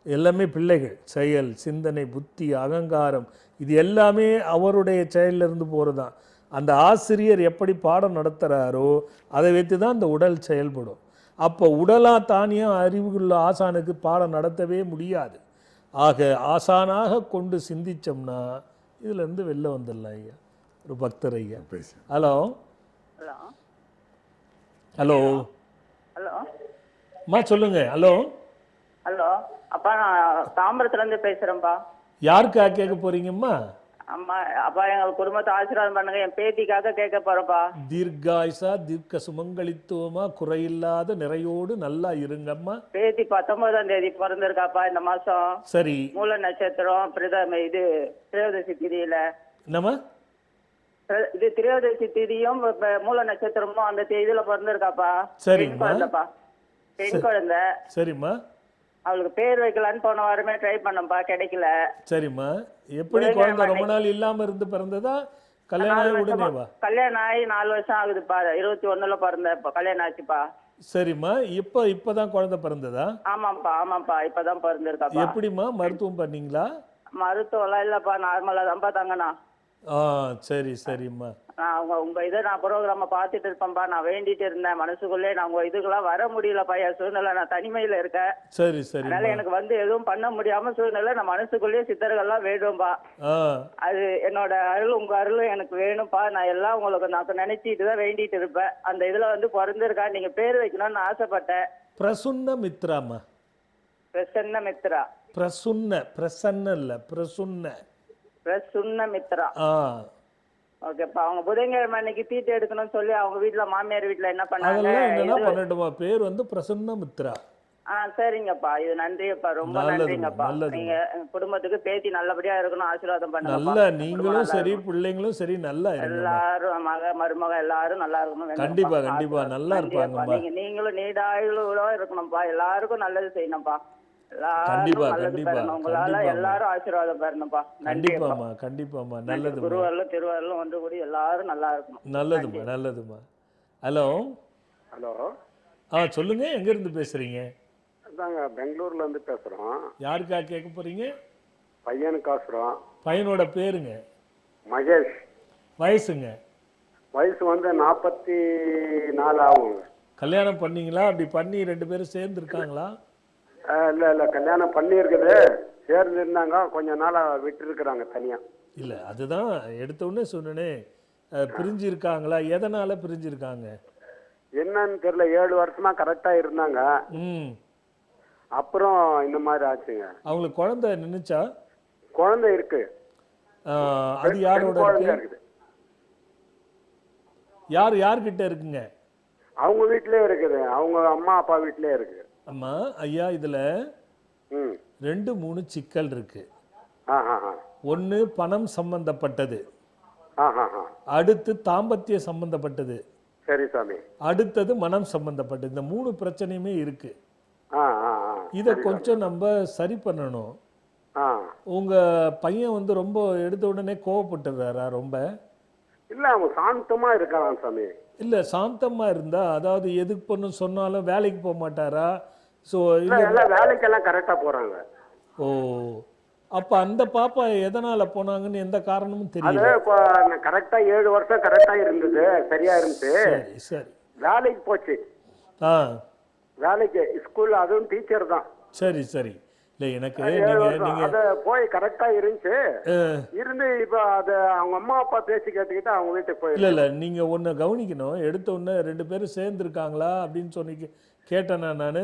எல்லாமே பிள்ளைகள், செயல், சிந்தனை, புத்தி, அகங்காரம், இது எல்லாமே அவருடைய செயலிருந்து போகிறது தான். அந்த ஆசிரியர் எப்படி பாடம் நடத்துகிறாரோ அதை வைத்து தான் இந்த உடல் செயல்படும். அப்போ உடலாக தானியாக அறிவுள்ள ஆசானுக்கு பாடம் நடத்தவே முடியாது. ஆக ஆசானாக கொண்டு சிந்திச்சோம்னா இதுலேருந்து வெளில வந்துடலாம் ஐயா. ஒரு பக்தர் ஐயா. பேசி ஹலோ ஹலோ ஹலோ ஹலோ அம்மா சொல்லுங்க. ஹலோ ஹலோ அப்பா, நான் தாம்பரத்துலேருந்து பேசுகிறேன்ப்பா. யாருக்காக கேட்க போறீங்கம்மா? அம்மா அப்பா, எங்கள் குடும்பத்தை ஆசீர்வாதம் பண்ணுங்க. என் பேத்திக்காக கேட்க போகிறேன்ப்பா. தீர்காயுசா, தீர்க்க சுமங்கலித்துவமா, குறையில்லாத நிறையோடு நல்லா இருங்கம்மா. பேத்தி 19ஆம் தேதி பிறந்திருக்காப்பா இந்த மாசம். சரி. மூல நட்சத்திரம் இது திரையோதசி திதியில. என்னம்மா? இது திரையோதசி திதியும் மூல நட்சத்திரமும் அந்த தேதியில பிறந்திருக்காப்பா. சரிம்மா. குழந்தைப்பா, பெண் குழந்தை. சரிம்மா. அவளுக்கு பேர் வைக்கலான்னு போன வாரமே ட்ரை பண்ணப்பா, கிடைக்கல. சரிம்மா. எப்படி குழந்தை ரொம்ப நாள் இல்லாம இருந்து பிறந்ததா, கல்யாணம் உடனேவா? கல்யாணம் ஆகி 4 வருஷம் ஆகுதுப்பா. 21ல பிறந்த கல்யாணம் ஆச்சுப்பா. சரிம்மா. இப்பதான் குழந்தை பிறந்ததா? ஆமாப்பா இப்பதான் பிறந்திருக்காப்பா. எப்படிம்மா மருத்துவம் பண்ணீங்களா? மருத்துவம் எல்லாம் இல்லப்பா, நார்மலா தான்ப்பா தங்கண்ணா. சரி சரிம்மா. நான் உங்க இதை நான் ப்ரோக்ராம பார்த்துட்டு இருப்பேன்ப்பா. நான் வேண்டிட்டு இருந்தேன் மனசுக்குள்ளே. நான் உங்க இதுக்கெல்லாம் வர முடியலப்பா, என் சூழ்நிலை. நான் தனிமையில இருக்கேன். சரி சரி. அதனால எனக்கு எதுவும் பண்ண முடியாம சூழ்நிலை. நான் மனசுக்குள்ளேயே சித்தர்கள்லாம் வேண்டும்பா. அது என்னோட அருள், உங்க அருளும் எனக்கு வேணும்ப்பா. நான் எல்லாம் உங்களுக்கு நான் நினைச்சிட்டு தான் வேண்டிட்டு இருப்பேன். அந்த இதுல பிறந்திருக்கா, நீங்க பேர் வைக்கணும்னு ஆசைப்பட்டேன். பிரசுன்ன மித்ராமா. பிரசன்ன மித்ரா. பிரசன்ன இல்ல, பிரசுன்ன மித்ரா. ஓகேப்பா. அவங்க புதன்கிழமை அன்னைக்கு தீட்டு எடுக்கணும்னு சொல்லி அவங்க வீட்டுல, மாமியார் வீட்டுல என்ன பண்ணாங்க, பண்ணட்டுமா? பேர் பிரசன்ன மித்ரா. சரிங்கப்பா. இது நன்றிப்பா, ரொம்ப நன்றிங்கப்பா. நீங்க குடும்பத்துக்கு பேத்தி நல்லபடியா இருக்கணும், ஆசீர்வாதம் பண்ணுங்க. நல்லா நீங்களும் சரி, பிள்ளைங்களும் சரி, நல்லா எல்லாரும் மருமக எல்லாரும் நல்லா இருக்கணும். கண்டிப்பா கண்டிப்பா நல்லா இருப்பாங்க. நீங்களும் நீடாயுளோட இருக்கணும்ப்பா. எல்லாருக்கும் நல்லது செய்யணும்ப்பா. கண்டிப்பா கண்டிப்பா. உங்களால எல்லாரும் ஆசீர்வாதம் பெறணும்ப்பா. கண்டிப்பாமா கண்டிப்பாமா. நல்லது. குருவர்களும் திருவர்களும் ஒன்று கூடி எல்லாரும் நல்லா இருக்கணும். நல்லதுமா நல்லதுமா. Hello hello. சொல்லுங்க. எங்க இருந்து பேசுறீங்க? அதாங்க, பெங்களூர்ல இருந்து பேசுறோம். யாருக்காக கேட்க போறீங்க? பையனுக்காசுறோம். பையனோட பேருங்க? மகேஷ். வயசுங்க? வயசு 44 ஆகும். கல்யாணம் பண்ணீங்களா? அப்படி பண்ணி 2 பேரும் சேர்ந்து இருக்காங்களா? இல்ல கல்யாணம் பண்ணியிருக்குது. சேர்ந்து இருந்தாங்க, கொஞ்ச நாளா விட்டு இருக்கிறாங்க தனியா. இல்ல, அதுதான் எடுத்த உடனே சொன்னனே. பிரிஞ்சு இருக்காங்களா? எதனால பிரிஞ்சிருக்காங்க என்னன்னு தெரியல. 7 வருஷமா கரெக்டா இருந்தாங்க. அப்புறம் இந்த மாதிரி ஆச்சுங்க. அவங்களுக்கு குழந்தை நின்னுச்சா? குழந்தை இருக்கு. அது யாரோட இருக்கு? யார்கிட்ட இருக்குங்க? அவங்க வீட்லயே இருக்குது. அவங்க அம்மா அப்பா வீட்லயே இருக்கு. அம்மா ஐயா, இதுல 2-3 சிக்கல் இருக்கு. ஒன்னு பணம் சம்பந்தப்பட்டது, அடுத்து தாம்பத்திய சம்பந்தப்பட்டது, சரி சாமி, அடுத்தது மனம் சம்பந்தப்பட்டது. இந்த 3 பிரச்சனையுமே இருக்கு. இத கொஞ்சம் நம்ம சரி பண்ணணும். உங்க பையன் ரொம்ப எடுத்த உடனே கோவப்பட்டுறாரா? ரொம்ப இல்ல, அவங்க சாந்தமா இருக்கான் சாமி. இல்ல, சாந்தமா இருந்தா, அதாவது எதுக்கு பொண்ணு சொன்னாலும் வேலைக்கு போக மாட்டாரா? ஸோ இல்ல, வேலைக்கெல்லாம் கரெக்டா போறாங்க. அப்போ அந்த பாப்பா எதனால் போனாங்கன்னு எந்த காரணமும் அது தெரியல. இப்போ கரெக்டா 7 வருஷம் கரெக்டா இருந்தது, சரியா இருந்துச்சு. சரி சரி. வேலைக்கு போச்சு. ஆ வேலைக்கு ஸ்கூல்ல, அதுவும் டீச்சர் தான். சரி சரி. இல்லை எனக்கு 7 நீங்கள் வருஷம் நீங்கள் அது போய் கரெக்டா இருந்துச்சு. இருந்து இப்போ அது அவங்க அம்மா அப்பா பேசி கேட்டுக்கிட்டு அவங்க வீட்டுக்கு போய். இல்லை இல்லை, நீங்கள் ஒன்று கவனிக்கணும். எடுத்த உடனே 2 பேரும் சேர்ந்துருக்காங்களா அப்படின்னு சொல்லி கேட்டேனா நான்.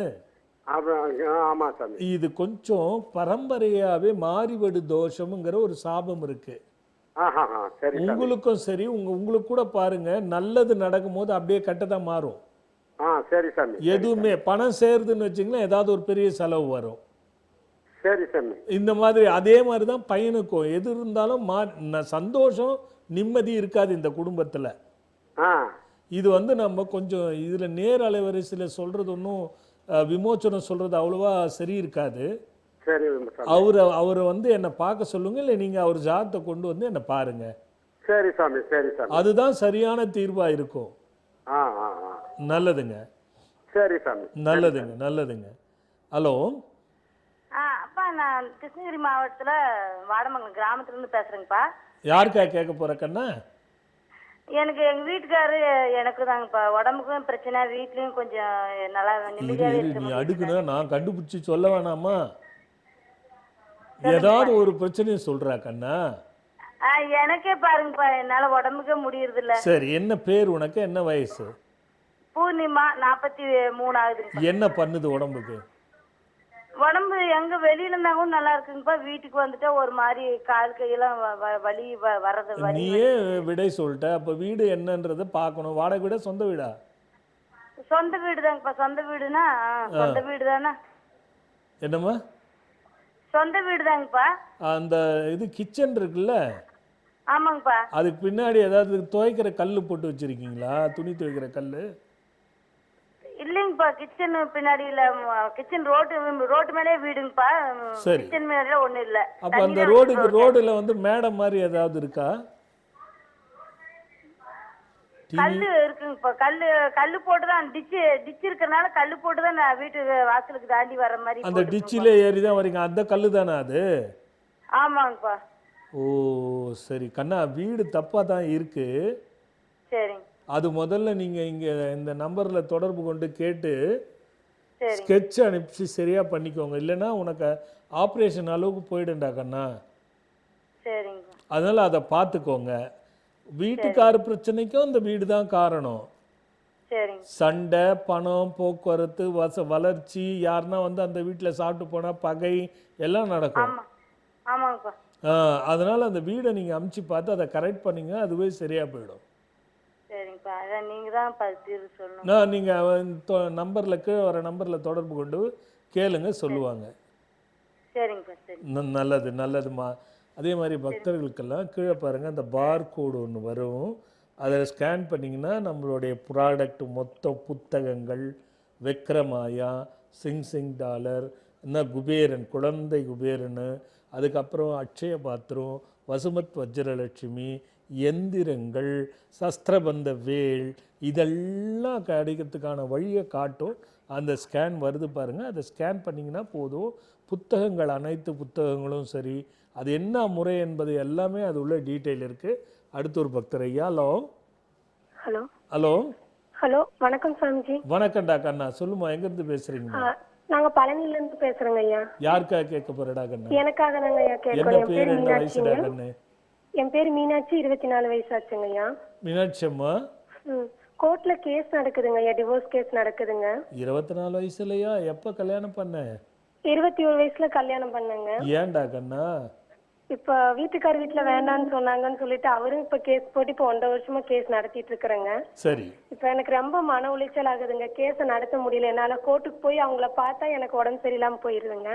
ஆமா சாமி. இது கொஞ்சம் பரம்பரையாகவே மாறிவடு தோஷம்ங்கிற ஒரு சாபம் இருக்குது. சரி சாமி. உங்களுக்கும் சரி, உங்களுக்கு கூட பாருங்க, நல்லது நடக்கும்போது அப்படியே கெட்டதாக மாறும். சரி சாமி. எதுவுமே பணம் சேருதுன்னு வச்சிங்களேன், ஏதாவது ஒரு பெரிய செலவு வரும். சரி சாமி. இந்த மாதிரி அதே மாதிரி தான் பையனுக்கும் எது இருந்தாலும் சந்தோஷம் நிம்மதி இருக்காது இந்த குடும்பத்தில். இது வந்து நம்ம கொஞ்சம் இதில் நேர் அலைவரிசையில் சொல்கிறது ஒன்றும் விமோச்சனம் சொல்கிறது அவ்வளோவா சரி இருக்காது. சரி. அவரை வந்து என்னை பார்க்க சொல்லுங்க, இல்லை நீங்கள் அவர் ஜாதத்தை கொண்டு வந்து என்னை பாருங்க. சரி சாமி. சரி சாமி. அதுதான் சரியான தீர்வாக இருக்கும். நல்லதுங்க. சரி சாமி. நல்லதுங்க நல்லதுங்க. ஹலோ. அப்பா, நான் கிருஷ்ணகிரி மாவட்டத்தில் வாடமங்கலம் கிராமத்துலேருந்து பேசுகிறேங்கப்பா. யாருக்கா கேட்க போகிற கண்ணா? எனக்கு எங்கள் வீட்டுக்காரு எனக்கு தாங்கப்பா. உடம்புக்கும் பிரச்சனை, வீட்லேயும் கொஞ்சம் நல்லா நிம்மதியாகவே நீ இருக்கு. அடுக்கணும், நான் கண்டுபிடிச்சி சொல்ல வேணாமா? ஏதாவது ஒரு பிரச்சனையை சொல்கிறா கண்ணா? எனக்கே பாருங்கப்பா, என்னால் உடம்புக்கே முடியறதில்ல. சரி, என்ன பேர் உனக்கு? என்ன வயசு? பூர்ணிமா, 43 ஆகுதுங்க. என்ன பண்ணுது உடம்புக்கு? உடம்பு எங்க வெளியில இருந்தா கூட நல்லா இருக்குங்கப்பா. வீட்டுக்கு வந்துட்டா ஒரு மாதிரி கால் கையெல்லாம் வலி வர்றது. நீயே விடை சொல்லிட்ட. அப்ப வீடு என்னன்றத பார்க்கணும். வாடகை வீடா சொந்த வீடா? சொந்த வீடு தாங்கப்பா. சொந்த வீடுனா சொந்த வீடு தானே. என்னம்மா? சொந்த வீடு தாங்கப்பா. அந்த இது கிச்சன் இருக்குல்ல? ஆமாங்கப்பா. அதுக்கு பின்னாடி ஏதாவது துவைக்கிற கல் போட்டு வச்சிருக்கீங்களா? துணி துவைக்கிற கல்? இல்லைங்கப்பா, கிச்சன் பின்னாடி இல்ல. கிச்சன் ரோட்டு மேலே வீடுங்கப்பா. சரி. கிச்சன் மேல ஒண்ணு இல்ல. அப்ப அந்த ரோடுல வந்து மேடம் மாதிரி ஏதாவது இருக்கா? கல்லு இருக்குங்கப்பா. கல்லு போட்டுதான் டிச் இருக்கறனால கல்லு போட்டுதான் நான் வீட்டு வாசலுக்கு தாண்டி வர்ற மாதிரி. அந்த டிச்சிலே ஏறி தான் வரீங்க. அந்த கல்லு தானே அது? ஆமாங்கப்பா. ஓ சரி கண்ணா, வீடு தப்பா தான் இருக்கு. சரிங்க. அது முதல்ல நீங்கள் இங்கே இந்த நம்பரில் தொடர்பு கொண்டு கேட்டு ஸ்கெட்ச் அனுப்பிச்சு சரியாக பண்ணிக்கோங்க. இல்லைன்னா உனக்கு ஆப்ரேஷன் அளவுக்கு போயிடுண்டா கண்ணா. சரிங்க. அதனால் அதை பார்த்துக்கோங்க. வீட்டுக்கார பிரச்சனைக்கும் இந்த வீடு தான் காரணம். சண்டை, பணம், போக்குவரத்து, வளர்ச்சி, யாருன்னா வந்து அந்த வீட்டில் சாப்பிட்டு போனால் பகை எல்லாம் நடக்கும். அதனால் அந்த வீடை நீங்கள் அமுச்சு பார்த்து அதை கரெக்ட் பண்ணிங்க, அதுவே சரியாக போயிடும். சரிங்கப்பா. அதான் நீங்கள் தான் தீர்வு சொல்லணும். நீங்கள் நம்பரில் கீழே வர நம்பரில் தொடர்பு கொண்டு கேளுங்க, சொல்லுவாங்க. சரிங்கப்பா. சரி. நல்லது நல்லதுமா. அதே மாதிரி பக்தர்களுக்கெல்லாம் கீழே பாருங்கள், அந்த பார் கோடு ஒன்று வரும். அதை ஸ்கேன் பண்ணிங்கன்னா நம்மளுடைய ப்ராடக்ட் மொத்த புத்தகங்கள், விக்ரமாயா, சிங் டாலர், இன்னும் குபேரன், குழந்தை குபேரன், அதுக்கப்புறம் அக்ஷய பாத்திரம், வசுமத் வஜ்ரலட்சுமி, எந்திரங்கள், சஸ்திரபந்த வேல், இதெல்லாம் கிடைக்கிறதுக்கான வழியை காட்டும். அந்த ஸ்கேன் வருது பாருங்கள், அதை ஸ்கேன் பண்ணிங்கன்னா போதும். புத்தகங்கள், அனைத்து புத்தகங்களும் சரி, அது என்ன முறை என்பது எல்லாமே அது உள்ள டீட்டெயில் இருக்குது. அடுத்த ஒரு பக்தர் ஐயா. ஹலோ. ஹலோ. ஹலோ. ஹலோ, வணக்கம் சாமிஜி. வணக்கம்டா கண்ணா, சொல்லுமா, எங்கேருந்து பேசுகிறீங்க? நாங்க பழனிலேருந்து பேசுகிறோங்க ஐயா. யாருக்காக கேட்க போகிறடா கண்ணா? எனக்காக தாங்க ஐயா கேட்கணும். என்ன பேர், என்ன வயசுடா கண்ணு? என் பேர் மீனாட்சி, 24 வயசு ஆச்சுங்க ஐயா. மீனாட்சி அம்மா, கோர்ட்ல கேஸ் நடக்குதுங்க ஐயா, டிவோர்ஸ் கேஸ் நடக்குதுங்க. 24 வயசுலையா? எப்போ கல்யாணம் பண்ண? 21 வயசுல கல்யாணம் பண்ணேங்க. ஏன்டா கண்ணா? இப்ப வீட்டுக்கார வீட்டுல வேண்டான்னு சொன்னாங்கன்னு சொல்லிட்டு அவரும் இப்ப கேஸ் போட்டு இப்ப 1.5 வருஷமா கேஸ் நடத்திட்டு இருக்கிறேங்க. சரி. இப்ப எனக்கு ரொம்ப மன உளைச்சல் ஆகுதுங்க. கேஸ நடத்த முடியல என்னால. கோர்ட்டுக்கு போய் அவங்கள பார்த்தா எனக்கு உடம்பு சரியில்லாம போயிருதுங்க.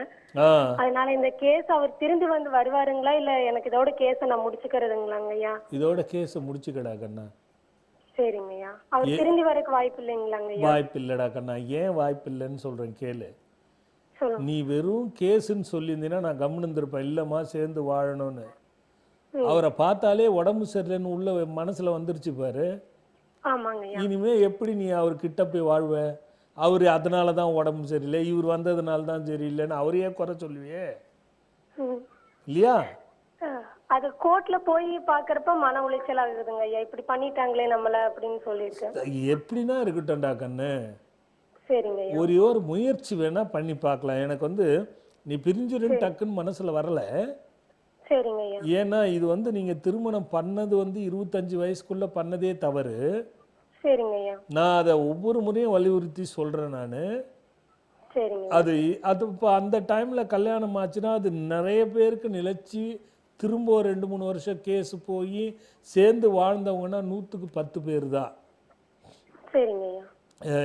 அதனால இந்த கேஸ் அவர் திரும்பி வந்து வருவாருங்களா, இல்ல எனக்கு இதோட கேஸ நான் முடிச்சுக்கிறதுங்களாங்க ஐயா? இதோட கேஸ் முடிச்சுக்கடா கண்ணா. சரிங்க ஐயா. அவர் திரும்பி வரக்கு வாய்ப்பு இல்லைங்களாங்க ஐயா? வாய்ப்பு இல்லடா கண்ணா. ஏன் வாய்ப்பு இல்லைன்னு சொல்றேன் கேளு. நீ வெறும் கேஸுன்னு சொல்லியிருந்தீங்கன்னா நான் கம்முன்னுருப்பேன். இல்லைம்மா சேர்ந்து வாழணும்னு. அவரை பார்த்தாலே உடம்பு சரியில்லைன்னு உள்ள மனசுல வந்துருச்சு பாரு. இனிமே எப்படி நீ அவர்கிட்ட போய் வாழ்வ? அவரு அதனால தான் உடம்பு சரியில்லை, இவர் வந்ததுனால தான் சரியில்லைன்னு அவரையே குறை சொல்லுவியே. இல்லையா? அது கோர்ட்ல போய் பாக்குறப்ப மன உளைச்சல் ஆகுதுங்க ஐயா, இப்படி பண்ணிட்டாங்களே நம்மள அப்படின்னு சொல்லிட்டு. எப்படின்னா இருக்கட்டும்டா கண்ணு, சரிங்க ஐயா. ஒரே ஒரு முயற்சி வேணா பண்ணி பார்க்கலாம். எனக்கு வந்து நீ பிரிஞ்சிருன்னு டக்குன்னு மனசுல வரல. சரிங்க ஐயா. ஏன்னா இது வந்து நீங்க திருமணம் பண்ணது வந்து 25 வயசுக்குள்ள பண்ணதே தவறு. சரிங்க ஐயா. நான் அதை ஒவ்வொரு முறையும் வலியுறுத்தி சொல்றேன் நான். சரிங்க. அது அது இப்போ அந்த டைம்ல கல்யாணம் ஆச்சுன்னா அது நிறைய பேருக்கு நிலைச்சி திரும்ப ஒரு 2-3 வருஷம் கேஸ் போய் சேர்ந்து வாழ்ந்தவங்கன்னா 100க்கு 10 பேர் தான். சரிங்க ஐயா.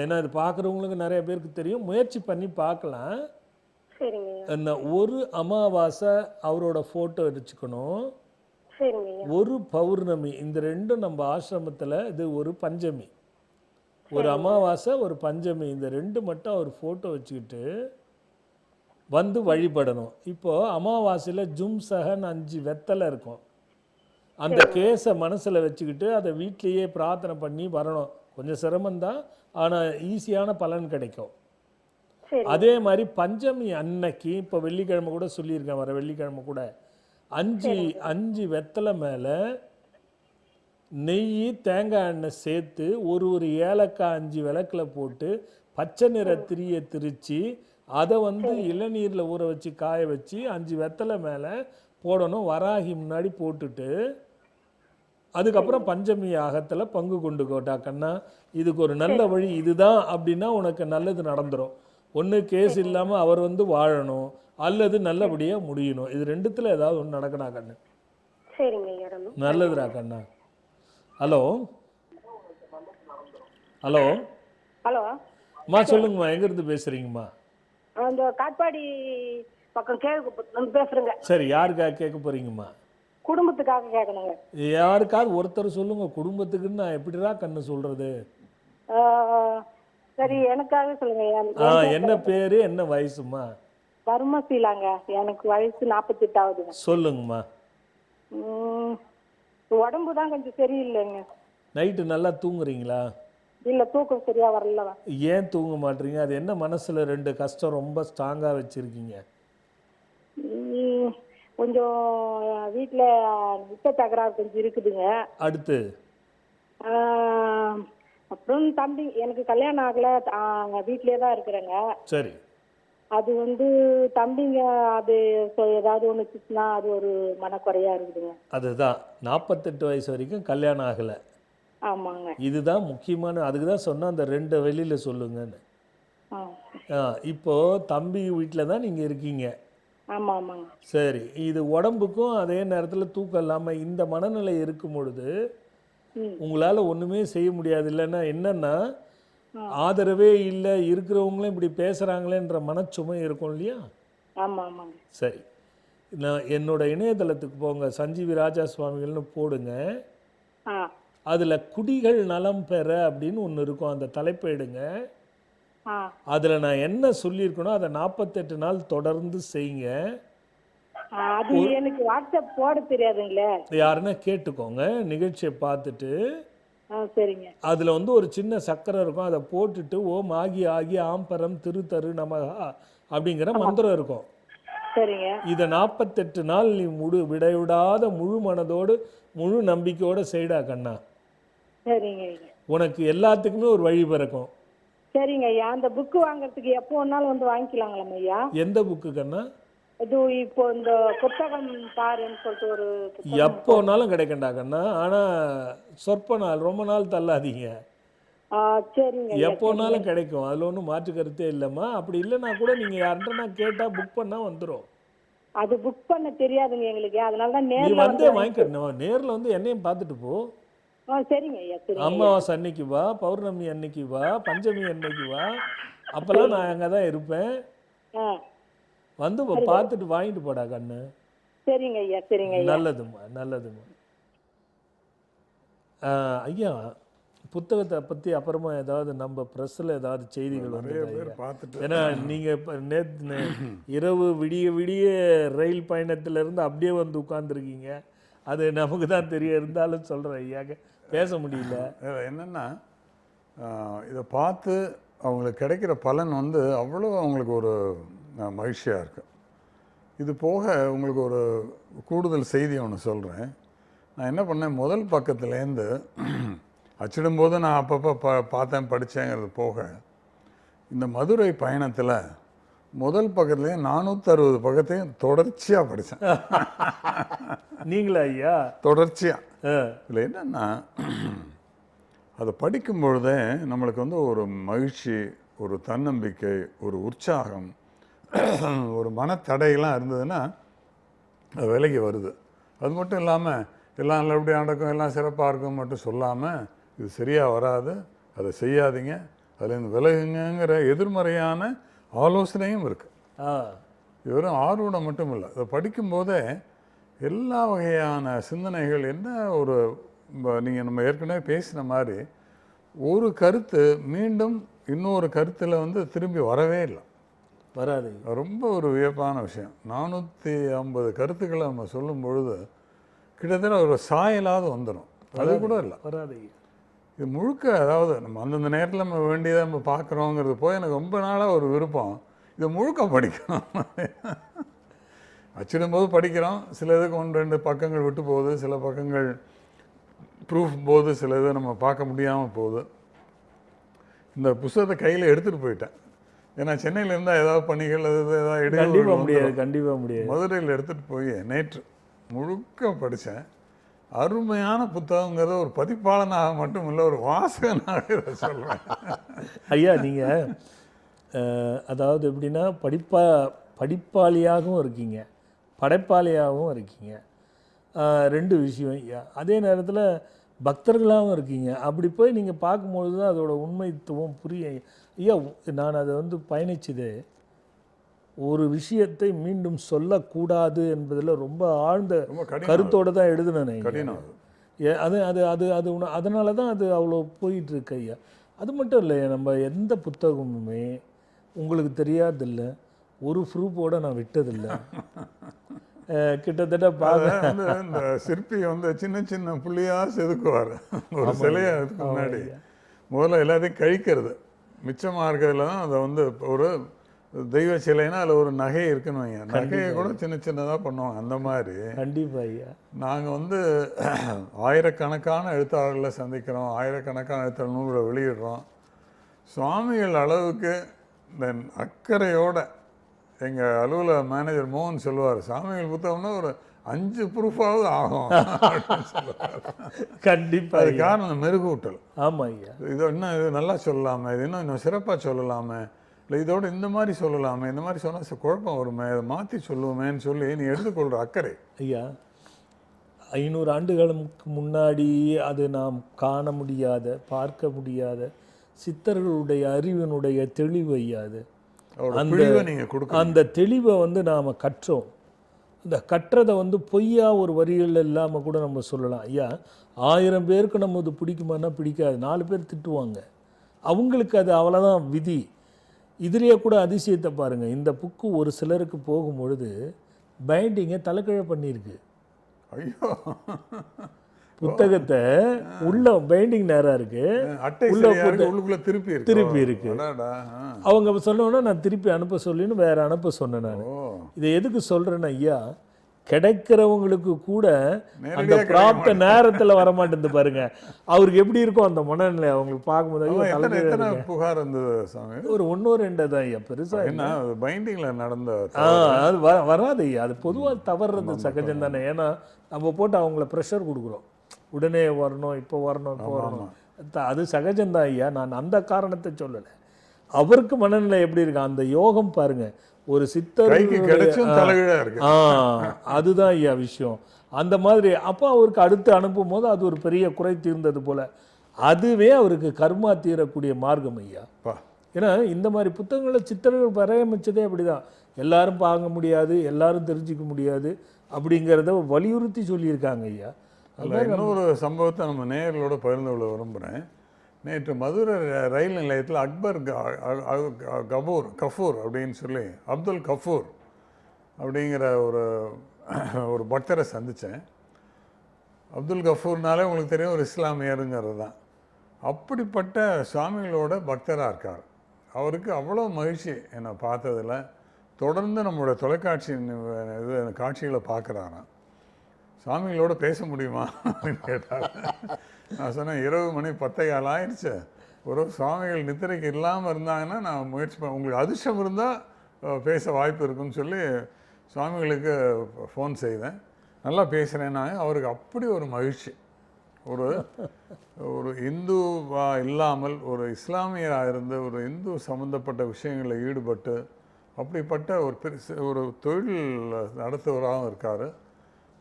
ஏன்னா இது பார்க்குறவங்களுக்கு நிறைய பேருக்கு தெரியும். முயற்சி பண்ணி பார்க்கலாம். சரிங்க ஐயா. என்ன ஒரு அமாவாசை அவரோட ஃபோட்டோ வச்சுக்கணும், சரிங்க ஐயா. ஒரு பௌர்ணமி, இந்த ரெண்டும் நம்ம ஆசிரமத்தில் இது ஒரு பஞ்சமி, ஒரு அமாவாசை ஒரு பஞ்சமி, இந்த ரெண்டு மட்டும் அவர் ஃபோட்டோ வச்சுக்கிட்டு வந்து வழிபடணும். இப்போது அமாவாசையில் ஜும் சஹன் 5 வெத்தலை இருக்கும். அந்த கேஸை மனசில் வச்சுக்கிட்டு அதை வீட்லேயே பிரார்த்தனை பண்ணி வரணும். கொஞ்சம் சிரமந்தான், ஆனால் ஈஸியான பலன் கிடைக்கும். அதே மாதிரி பஞ்சமி அன்னைக்கு இப்போ வெள்ளிக்கிழமை கூட சொல்லியிருக்கேன், வர வெள்ளிக்கிழமை கூட 5 வெத்தலை மேலே நெய் தேங்காய் எண்ணெய் சேர்த்து ஒரு ஏலக்காய் 5 விளக்கில் போட்டு பச்சை நிற திரியை திரித்து அதை வந்து இளநீரில் ஊற வச்சு காய வச்சு 5 வெத்தலை மேலே போடணும். வராகி முன்னாடி போட்டுட்டு அதுக்கப்புறம் பஞ்சமி யாகத்தில் பங்கு கொண்டு கோட்டா கண்ணா. இதுக்கு ஒரு நல்ல வழி இதுதான் அப்படின்னா உனக்கு நல்லது நடந்துடும். ஒன்று கேஸ் இல்லாமல் அவர் வந்து வாழணும், அல்லது நல்லபடியாக முடியணும். இது ரெண்டுத்தில் ஏதாவது ஒன்று நடக்கணா கண்ணு. நல்லதுடா கண்ணா. ஹலோ ஹலோ ஹலோ அம்மா சொல்லுங்கம்மா, எங்கேருந்து பேசுகிறீங்கம்மா? அந்த காட்பாடி பக்கம் கேட்க பேசுறேங்க. சரி, யாருக்காக கேட்க போகிறீங்கம்மா? குடும்பத்துக்காக கேட்கணுங்க. யாருக்காவது ஒருத்தர் சொல்லுங்கள். குடும்பத்துக்குன்னு நான் எப்படிடா கண்ணு சொல்கிறது? சரி, எனக்காக சொல்லுங்க. என்ன பேர், என்ன வயசுமா? பர்மசீலாங்க. எனக்கு வயசு 48 ஆகுதுங்க. சொல்லுங்கம்மா. உடம்பு தான் கொஞ்சம் சரியில்லைங்க. நைட்டு நல்லா தூங்குறீங்களா? இல்ல, தூக்கம் சரியா வரல. ஏன் தூங்க மாட்டீங்க? அது என்ன மனசுல 2 கஷ்டம் ரொம்ப ஸ்ட்ராங்கா வச்சிருக்கீங்க? கொஞ்சம் வீட்டுல நித்த தகராறு கொஞ்சம் இருக்குதுங்க. அடுத்து அப்புறம் தம்பி, எனக்கு கல்யாணம் ஆகல, வீட்லயே தான் இருக்கிறேங்க. சரி. அது வந்து தம்பிங்க அது ஏதாவது ஒன்று திட்டினா அது ஒரு மனக்குறையா இருக்குதுங்க. அதுதான் 48 வயசு வரைக்கும் கல்யாணம் ஆகலை. ஆமாங்க. இதுதான் முக்கியமான. அதுக்கு தான் சொன்னால் அந்த 2 வெளியில் சொல்லுங்கன்னு. இப்போ தம்பி வீட்டில் தான் நீங்கள் இருக்கீங்க. ஆமாம் ஆமாங்க. சரி, இது உடம்புக்கும் அதே நேரத்தில் தூக்கம் இல்லாமல் இந்த மனநிலை இருக்கும் பொழுது உங்களால் ஒன்றுமே செய்ய முடியாது. இல்லைன்னா என்னன்னா ஆதரவே இல்லை, இருக்கிறவங்களும் இப்படி பேசுகிறாங்களேன்ற மனச்சுமை இருக்கும் இல்லையா? ஆமாம் ஆமாங்க. சரி, நான் என்னோட இணையதளத்துக்கு போங்க, சஞ்சீவி ராஜா சுவாமிகள்னு போடுங்க. அதில் குடிகள் நலம் பெற அப்படின்னு ஒன்று இருக்கும், அந்த தலைப்பை எடுங்க. அதில் நான் என்ன சொல்லியிருக்கணும் அதை 48 நாள் தொடர்ந்து செய்யுங்க. அது எனக்கு வாட்ஸ்அப் போட தெரியாதுங்களே. யாருன்னா கேட்டுக்கோங்க, நிகழ்ச்சியை பார்த்துட்டு. சரிங்க. அதில் வந்து ஒரு சின்ன சக்கரை இருக்கும், அதை போட்டுட்டு ஓம் ஆகி ஆகி ஆம்பரம் திருத்தரு நமகா அப்படிங்கிற மந்திரம் இருக்கும். சரிங்க. இதை 48 நாள் நீ விடைவிடாத முழு மனதோடு முழு நம்பிக்கையோட செய்டா கண்ணா. சரிங்க. உனக்கு எல்லாத்துக்குமே ஒரு வழி பிறக்கும். சரிங்க ஐயா. அந்த புக்கு வாங்குறதுக்கு எப்போ வேணாலும் வந்து வாங்கிக்கலாங்களா ஐயா? எந்த புக்கு கண்ணா? இது இப்போ இந்த புத்தகம் பாருன்னு சொல்லிட்டு ஒரு எப்போனாலும் கிடைக்கண்டா கண்ணா. ஆனால் சொற்ப நாள், ரொம்ப நாள் தள்ளாதீங்க. சரிங்க. எப்போனாலும் கிடைக்கும், அதில் ஒன்றும் மாற்று கருத்தே இல்லைம்மா. அப்படி இல்லைன்னா கூட நீங்கள் யார்கிட்ட கேட்டால் புக் பண்ணால் வந்துடும். அது புக் பண்ண தெரியாதுங்க எங்களுக்கு, அதனால தான் நீ வந்து வாங்கிக்கணும். நேரில் வந்து என்னையும் பார்த்துட்டு போ. சரிங்க ஐயா. சரி. அமாவாசை அன்னைக்கு வா, பௌர்ணமி அன்னைக்கு வா, பஞ்சமி அன்னைக்கு வா, அப்போல்லாம் நான் அங்கே தான் இருப்பேன். வந்து பார்த்துட்டு வாங்கிட்டு போடா கண்ணு. சரிங்க ஐயா. சரிங்க ஐயா. நல்லதும்மா, நல்லதும்மா. ஐயா, புத்தகத்தை பற்றி அப்புறமா ஏதாவது நம்ம ப்ரெஸ்ஸில் ஏதாவது செய்திகள் வந்து, ஏன்னா நீங்கள் இப்போ நேற்று இரவு விடிய விடிய ரயில் பயணத்திலேருந்து அப்படியே வந்து உட்காந்துருக்கீங்க. அது நமக்கு தான் தெரிய, இருந்தாலும் சொல்கிறேன் ஐயா, பேச முடியல. என்னென்னா இதை பார்த்து அவங்களுக்கு கிடைக்கிற பலன் வந்து அவ்வளோ அவங்களுக்கு ஒரு மகிழ்ச்சியாக இருக்குது. இது போக உங்களுக்கு ஒரு கூடுதல் செய்தி ஒன்று சொல்கிறேன். நான் என்ன பண்ணேன், முதல் பக்கத்துலேருந்து அச்சிடும்போது நான் அப்பப்போ பார்த்தேன் படித்தேங்கிறது போக, இந்த மதுரை பயணத்தில் முதல் பக்கத்துலேயே 460 பக்கத்தையும் தொடர்ச்சியாக படித்தேன். நீங்களா ஐயா? தொடர்ச்சியாக. இதில் என்னென்னா, அதை படிக்கும் பொழுதே நம்மளுக்கு வந்து ஒரு மகிழ்ச்சி, ஒரு தன்னம்பிக்கை, ஒரு உற்சாகம், ஒரு மனத்தடையெல்லாம் இருந்ததுன்னா அது விலகி வருது. அது மட்டும் இல்லாமல் எல்லாம் நல்லபடியாக நடக்கும், எல்லாம் சிறப்பாக இருக்கும் மட்டும் சொல்லாமல், இது சரியாக வராது, அதை செய்யாதீங்க, அதுலேருந்து விலகுங்கிற எதிர்மறையான ஆலோசனையும் இருக்குது. இது வெறும் ஆர்வம் மட்டும் இல்லை, அதை படிக்கும்போதே எல்லா வகையான சிந்தனைகள் என்ன ஒரு நீங்கள் நம்ம ஏற்கனவே பேசின மாதிரி ஒரு கருத்து மீண்டும் இன்னொரு கருத்தில் வந்து திரும்பி வரவே இல்லை, வராது. ரொம்ப ஒரு வியப்பான விஷயம். 450 கருத்துக்களை நம்ம சொல்லும் பொழுது கிட்டத்தட்ட ஒரு சாயலாவது வந்துடும், அது கூட இல்லை, வராது. இது முழுக்க அதாவது நம்ம அந்தந்த நேரத்தில் நம்ம வேண்டியதை நம்ம பார்க்குறோங்கிறது போய் எனக்கு ரொம்ப நாளாக ஒரு விருப்பம், இதை முழுக்க படிக்கணும். அச்சிடும்போது படிக்கிறோம், சில இதுக்கு 1-2 பக்கங்கள் விட்டு போகுது, சில பக்கங்கள் ப்ரூஃப் போது, சில இதை நம்ம பார்க்க முடியாமல் போகுது. இந்த புத்தகத்தை கையில் எடுத்துகிட்டு போயிட்டேன், ஏன்னா சென்னையில் இருந்தால் ஏதாவது பணிகள் அது ஏதாவது கண்டிப்பாக முடியாது, கண்டிப்பாக முடியாது. மதுரையில் எடுத்துகிட்டு போய் நேற்று முழுக்க படித்தேன். அருமையான புத்தகங்கிறத ஒரு பதிப்பாளனாக மட்டும் இல்லை, ஒரு வாசகனாக இதை சொல்கிறேன். ஐயா நீங்கள் அதாவது எப்படின்னா படிப்பாளியாகவும் இருக்கீங்க, படைப்பாளியாகவும் இருக்கீங்க, 2 விஷயம் ஐயா. அதே நேரத்தில் பக்தர்களாகவும் இருக்கீங்க. அப்படி போய் நீங்கள் பார்க்கும்பொழுது தான் அதோட உண்மைத்துவம் புரியும் ஐயா. நான் அதை வந்து பயணிச்சது ஒரு விஷயத்தை மீண்டும் சொல்லக்கூடாது என்பதில் ரொம்ப ஆழ்ந்த கருத்தோடு தான் எழுதுனேன். அது அது அது அது அதனால தான் அது அவ்வளோ போயிட்டுருக்கு ஐயா. அது மட்டும் இல்லை, நம்ம எந்த புத்தகமுமே உங்களுக்கு தெரியாதில்லை, ஒரு ப்ரூஃபோடு நான் விட்டதில்லை. கிட்டத்தட்ட பார்க்க இந்த சிற்பி வந்து சின்ன சின்ன புள்ளியாக செதுக்குவார் ஒரு சிலையை. அதுக்கு முன்னாடி முதல்ல எல்லாத்தையும் கழிக்கிறது, மிச்சமாக இருக்கிறதுல தான் அதை வந்து ஒரு தெய்வ சிலைன்னா அதில் ஒரு நகை இருக்குன்னு வைங்க, நகையை கூட சின்ன சின்னதாக பண்ணுவாங்க. அந்த மாதிரி கண்டிப்பாக ஐயா நாங்கள் வந்து ஆயிரக்கணக்கான எழுத்தாளர்களை சந்திக்கிறோம், ஆயிரக்கணக்கான எழுத்தாளர் நூல்களை வெளியிடுறோம். சுவாமிகள் அளவுக்கு இந்த அக்கறையோட எங்கள் அலுவலக மேனேஜர் மோகன் சொல்லுவார், சாமிகள் புத்தகம்னா ஒரு 5 ப்ரூஃபாவது ஆகும் சொல்லுவார். கண்டிப்பாக. அது காரணம் மெருகூட்டல். ஆமாம் ஐயா. இது இன்னும் இது நல்லா சொல்லலாமே, இது இன்னும் சிறப்பாக சொல்லலாமே, இல்லை இதோடு இந்த மாதிரி சொல்லலாமே, இந்த மாதிரி சொன்னால் குழப்பம் வருமே, அதை மாற்றி சொல்லுவோமேன்னு சொல்லி நீ எடுத்துக்கொள்கிற அக்கறை. ஐயா 500 ஆண்டுகளுக்கு முன்னாடி அது நாம் காண முடியாத, பார்க்க முடியாத சித்தர்களுடைய அறிவினுடைய தெளிவு ஐயா. அது அந்த தெளிவை வந்து நாம் கற்றோம். இந்த கற்றதை வந்து பொய்யா ஒரு வரிகள் இல்லாமல் கூட நம்ம சொல்லலாம் ஐயா. 1000 பேருக்கு நம்ம இது பிடிக்குமானா பிடிக்காது, 4 பேர் திட்டுவாங்க, அவங்களுக்கு அது அவ்வளோதான் விதி. இதுலேயே கூட அதிசயத்தை பாருங்கள், இந்த புக்கு ஒரு சிலருக்கு போகும்பொழுது பைண்டிங்கை தலைக்கிழ பண்ணியிருக்கு. ஐயோ, புத்தகத்தை உள்ள பைண்டிங் நேராக இருக்குது, உள்ள திருப்பி இருக்கு. அவங்க சொன்னோன்னா நான் திருப்பி அனுப்ப சொல்லின்னு வேற அனுப்ப சொன்னேன். நான் இதை எதுக்கு சொல்கிறேன்னு ஐயா, கிடைக்கிறவங்களுக்கு கூட அந்த பிராப்த நேரத்தில் வரமாட்டேங்குது பாருங்க. அவருக்கு எப்படி இருக்கும் அந்த மனநிலை அவங்களுக்கு பார்க்கும்போது. புகார் இருந்தது சாமி, ஒரு 1-2 தான் ஐயா, பெருசா என்ன பைண்டிங்கில் நடந்த அது வராது ஐயா. அது பொதுவாக தவறுறது சகஜம் தானே. ஏன்னா நம்ம போட்டு அவங்கள ப்ரெஷர் கொடுக்குறோம், உடனே வரணும், இப்போ வரணும், இப்போ வரணும். அது சகஜம்தான் ஐயா, நான் அந்த காரணத்தை சொல்லலை. அவருக்கு மனநிலை எப்படி இருக்கு, அந்த யோகம் பாருங்க. ஒரு சித்தர் அதுதான் ஐயா விஷயம். அந்த மாதிரி அப்போ அவருக்கு அடுத்து அனுப்பும் போது அது ஒரு பெரிய குறை தீர்ந்தது போல, அதுவே அவருக்கு கர்மா தீரக்கூடிய மார்க்கம் ஐயா. ஏன்னா இந்த மாதிரி புத்தகங்களை சித்தர்கள் வரையமைச்சதே அப்படிதான். எல்லாரும் பார்க்க முடியாது, எல்லாரும் தெரிஞ்சிக்க முடியாது அப்படிங்கிறத வலியுறுத்தி சொல்லியிருக்காங்க ஐயா. இன்னொரு சம்பவத்தை நம்ம நேயர்களோட பகிர்ந்து கொள்ள விரும்புகிறேன். நேற்று மதுரை ரயில் நிலையத்தில் அக்பர் கஃபூர் அப்படின்னு சொல்லி அப்துல் கஃபூர் அப்படிங்கிற ஒரு பக்தரை சந்தித்தேன். அப்துல் கஃபூர்னாலே உங்களுக்கு தெரியும், ஒரு இஸ்லாமியருங்கிறது தான். அப்படிப்பட்ட சுவாமிகளோட பக்தராக இருக்கார். அவருக்கு அவ்வளோ மகிழ்ச்சி என்னை பார்த்ததில். தொடர்ந்து நம்மளோட தொலைக்காட்சி இது காட்சிகளை பார்க்குறாராம். சாமிகளோட பேச முடியுமா அப்படின்னு கேட்டார். நான் சொன்னேன், இரவு மணி 10:15 ஆயிடுச்சு, ஒரு சுவாமிகள் நித்திரைக்கு இல்லாமல் இருந்தாங்கன்னா நான் முயற்சி உங்களுக்கு அதிர்ஷ்டம் இருந்தால் பேச வாய்ப்பு இருக்குன்னு சொல்லி சுவாமிகளுக்கு ஃபோன் செய்தேன். நல்லா பேசுகிறேன்னா அவருக்கு அப்படி ஒரு மகிழ்ச்சி. ஒரு இந்துவா இல்லாமல் ஒரு இஸ்லாமியராக இருந்து ஒரு இந்து சம்மந்தப்பட்ட விஷயங்களில் ஈடுபட்டு அப்படிப்பட்ட ஒரு தொழில் நடத்துவராகவும் இருக்கார்.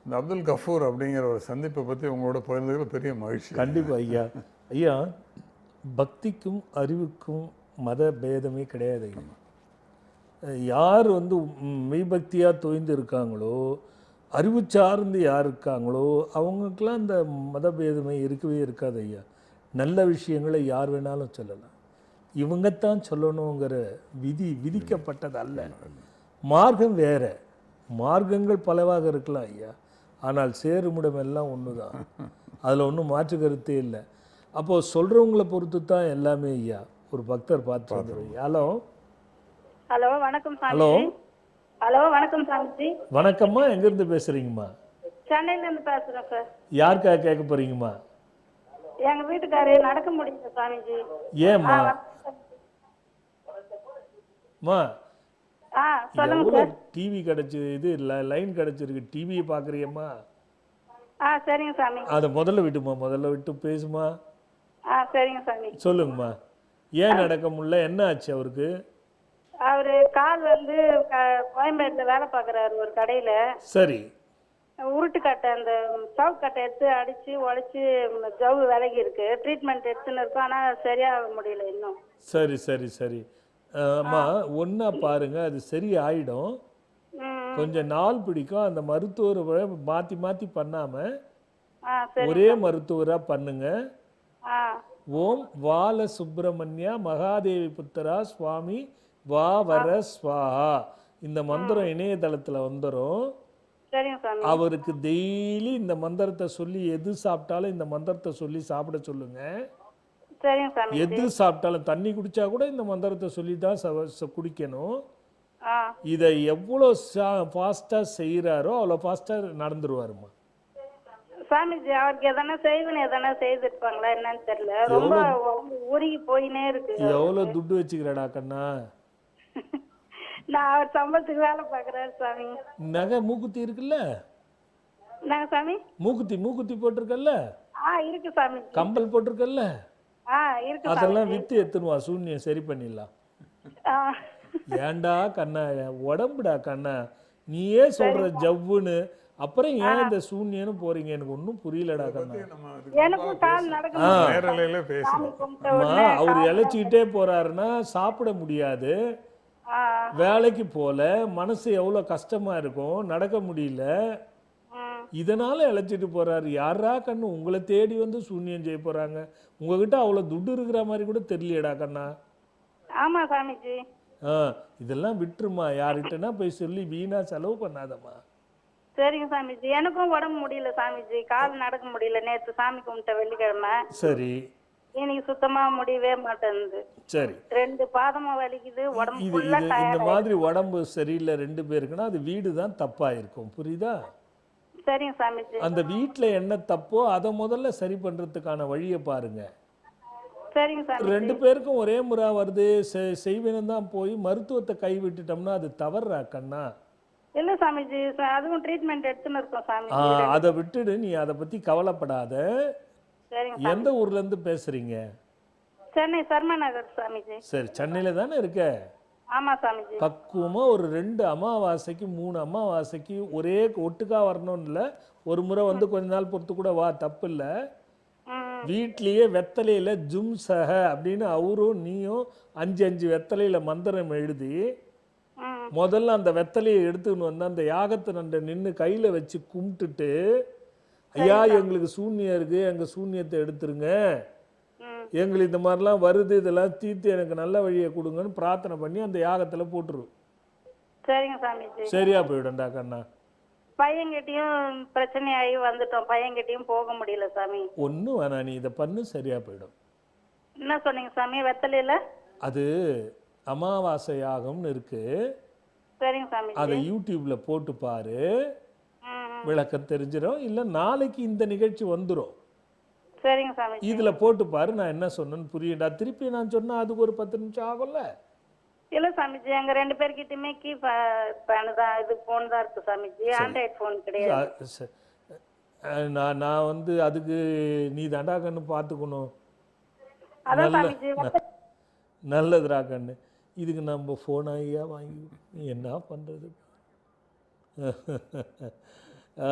இந்த அப்துல் கஃபூர் அப்படிங்கிற ஒரு சந்திப்பை பற்றி உங்களோட பகிர்ந்ததில் பெரிய மகிழ்ச்சி. கண்டிப்பாக ஐயா. ஐயா, பக்திக்கும் அறிவுக்கும் மத பேதமே கிடையாது. யார் மெய்பக்தியாக தோய்ந்து இருக்காங்களோ, அறிவு சார்ந்து யார் இருக்காங்களோ அவங்களுக்கெல்லாம் இந்த மதபேதமே இருக்கவே இருக்காது ஐயா. நல்ல விஷயங்களை யார் வேணாலும் சொல்லலாம். இவங்கத்தான் சொல்லணுங்கிற விதிக்கப்பட்டது அல்ல. மார்க்கம் வேற, மார்க்கங்கள் பலவாக இருக்கலாம் ஐயா. ஆனால் சேருமிடம் எல்லாம் ஒன்று தான், அதில் ஒன்றும் மாற்று கருத்தே இல்லை. அப்போது சொல்கிறவங்கள பொறுத்து தான் எல்லாமே ஐயா. ஒரு பக்தர் பார்த்து வந்துடுங்க. ஹலோ ஹலோ, வணக்கம் சாமி. ஹலோ ஹலோ, வணக்கம் சாமிஜி. வணக்கம்மா, எங்கேருந்து பேசுகிறீங்கம்மா? சென்னையிலேருந்து பேசுகிறேன் சார். யாருக்காக கேட்க போகிறீங்கம்மா? எங்கள் வீட்டுக்காரு நடக்க முடியல சாமிஜி. ஏம்மா? மா சொல்லுங்க சார். டிவி கிடைச்சி இது லைன் கிடைச்சிருக்கு, டிவியை பார்க்குறியம்மா? சரிங்க சாமி. அதை முதல்ல விட்டு பேசுமா. சரிங்க சாமி. சொல்லுங்கம்மா, ஏன் நடக்க முடியல, என்ன ஆச்சு அவருக்கு? அவரு கால் கோயம்பேடுல வேலை பார்க்குறாரு ஒரு கடையில. சரி. உருட்டு கட்டை, அந்த சவுக்கு கட்டை எடுத்து அடிச்சு உடைச்சு ஜவ்வு விலகி இருக்கு. ட்ரீட்மெண்ட் எடுத்துன்னு இருக்கோம், ஆனால் சரியாக முடியல இன்னும். சரி சரி சரி அம்மா, ஒன்றா பாருங்க, அது சரி ஆயிடும். கொஞ்சம் நாள் பிடிக்கும். அந்த மருத்துவரை மாற்றி மாற்றி பண்ணாமல் ஒரே மருத்துவராக பண்ணுங்க. ஓம் வால சுப்பிரமணியா மகாதேவி புத்தரா சுவாமி வா வர ஸ்வாஹா, இந்த மந்திரம் இணையதளத்தில் வந்துடும். அவருக்கு டெய்லி இந்த மந்திரத்தை சொல்லி, எது சாப்பிட்டாலும் இந்த மந்திரத்தை சொல்லி சாப்பிட சொல்லுங்க. எது சாப்பிட்டாலும், தண்ணி குடிச்சா கூட இந்த மந்திரத்தை சொல்லி தான் குடிக்கணும். இதை எவ்வளோ ஃபாஸ்ட்டாக செய்கிறாரோ அவ்வளோ ஃபாஸ்ட்டாக நடந்துருவாருமா. சாமிஜி, அவருக்கு எதனா செய்வனு எதனா செய்திருப்பாங்களா என்னன்னு தெரியல. ரொம்ப உருகி போயினே இருக்கு. எவ்வளோ துட்டு வச்சுக்கிறடா கண்ணா? நான் அவர் சம்பளத்துக்கு வேலை பார்க்குறாரு சாமி. நகை மூக்குத்தி இருக்குல்ல? நாங்க சாமி மூக்குத்தி போட்டிருக்கல்ல? இருக்கு சாமி. கம்பல் போட்டிருக்கல்ல? இருக்கு. அதெல்லாம் வித்து எத்துனுவா, சூன்யம் சரி பண்ணிடலாம். ஏண்டா கண்ணா, உடம்புடா கண்ணா, நீயே சொல்ற ஜவ்வுன்னு, அப்புறம் ஏன் இந்த சூன்யன்னு போறீங்க? எனக்கு ஒன்றும் புரியலடா கண்ணா. அவர் இழைச்சிக்கிட்டே போறாருன்னா சாப்பிட முடியாது, வேலைக்கு போல, மனசு எவ்வளோ கஷ்டமா இருக்கும், நடக்க முடியல, இதனால இழைச்சிட்டு போறாரு. யாரா கண்ணு உங்களை தேடி வந்து சூன்யம் செய்ய போறாங்க? உங்ககிட்ட அவ்வளோ துட்டு இருக்கிற மாதிரி கூட தெரியலையடா கண்ணா. ஆமா சாமிஜி. இதெல்லாம் விட்டுருமா, யார்கிட்டனா போய் சொல்லி வீணா செலவு பண்ணாதம்மா. சரிங்க சாமிஜி. எனக்கும் உடம்பு முடியல சாமிஜி, கால் நடக்க முடியல. நேற்று சாமி கும்பிட்ட வெள்ளிக்கிழமை. சரி. இன்னைக்கு சுத்தமா முடியவே மாட்டேங்குது. சரி. 2 பாதமும் வலிக்குது, உடம்பு இந்த மாதிரி உடம்பு சரியில்லை 2 பேருக்குன்னா அது வீடு தான் தப்பா இருக்கும், புரியுதா? சரிங்க சாமிஜி. அந்த வீட்டில் என்ன தப்போ அதை முதல்ல சரி பண்றதுக்கான வழியை பாருங்க. சரிங்க சாமி. 2 பேருக்கும் ஒரே முறை வருது, செய்வேன்னு தான் போய் மருத்துவத்தை கை விட்டுட்டோம்னா அது தவறா கண்ணா? இல்ல சாமிஜி, அதுவும் ட்ரீட்மெண்ட் எடுத்துன்னு இருக்கோம் சாமி. அதை விட்டுடு, நீ அதை பத்தி கவலைப்படாத. சரிங்க. எந்த ஊர்ல இருந்து பேசுறீங்க? சென்னை சர்மா நகர் சாமிஜி. சரி, சென்னையில தானே இருக்க? ஆமா சாமிஜி. பக்குவமா ஒரு 2 அமாவாசைக்கு 3 அமாவாசைக்கு ஒரே ஒட்டுக்கா வரணும்னு இல்லை, ஒரு முறை கொஞ்ச நாள் பொறுத்து கூட வா, தப்பு இல்லை. வீட்லயே வெத்தலையில ஜும் சஹ அப்படின்னு அவரும் நீயும் 5 வெத்தலையில மந்திரம் எழுதி முதல்ல அந்த வெத்தலையை எடுத்துன்னு வந்து அந்த யாகத்தை நண்ட நின்று கையில வச்சு கும்பிட்டுட்டு, ஐயா எங்களுக்கு சூன்யம் இருக்கு, எங்க சூன்யத்தை எடுத்துருங்க, எங்களுக்கு இந்த மாதிரிலாம் வருது, இதெல்லாம் தீர்த்து எனக்கு நல்ல வழியை கொடுங்கன்னு பிரார்த்தனை பண்ணி அந்த யாகத்துல போட்டுரு. சரிங்க சாமிஜி. சரியா போயிடும்டா கண்ணா. பையன்கிட்டயும் பிரச்சனையாகி வந்துட்டோம், பையன்கிட்டயும் போக முடியல சாமி. ஒன்றும் வேணாம், நீ இதை பண்ணு, சரியா போயிடும். என்ன சொன்னீங்க சாமி? வெத்தலையில அது அமாவாசை யாகம்னு இருக்கு, சரிங்க சாமிஜி. அதை யூடியூப்பில் போட்டு பாரு, விளக்கம் தெரிஞ்சிடும். இல்லை நாளைக்கு இந்த நிகழ்ச்சி வந்துடும், சரிங்க சாமிஜி. இதில் போட்டு பாரு, நான் என்ன சொன்னேன்னு புரியுண்டா. திருப்பி நான் சொன்னால் அதுக்கு ஒரு 10 நிமிஷம் ஆகும்ல. இல்ல சாமிஜி, எங்க 2 பேர்கிட்டயுமே கீ பேன் தான், இது போன் தான் இருக்கு சாமிஜி, ஆண்ட்ராய்டு போன் கிடையாது. நான் வந்து அதுக்கு நீ தாண்டா கண்ணு பார்த்துக்கணும். அதான் சாமிஜி. நல்லதுடா கண்ணு, இதுக்கு நம்ம ஃபோன் ஐயா வாங்கி என்ன பண்ணுறது.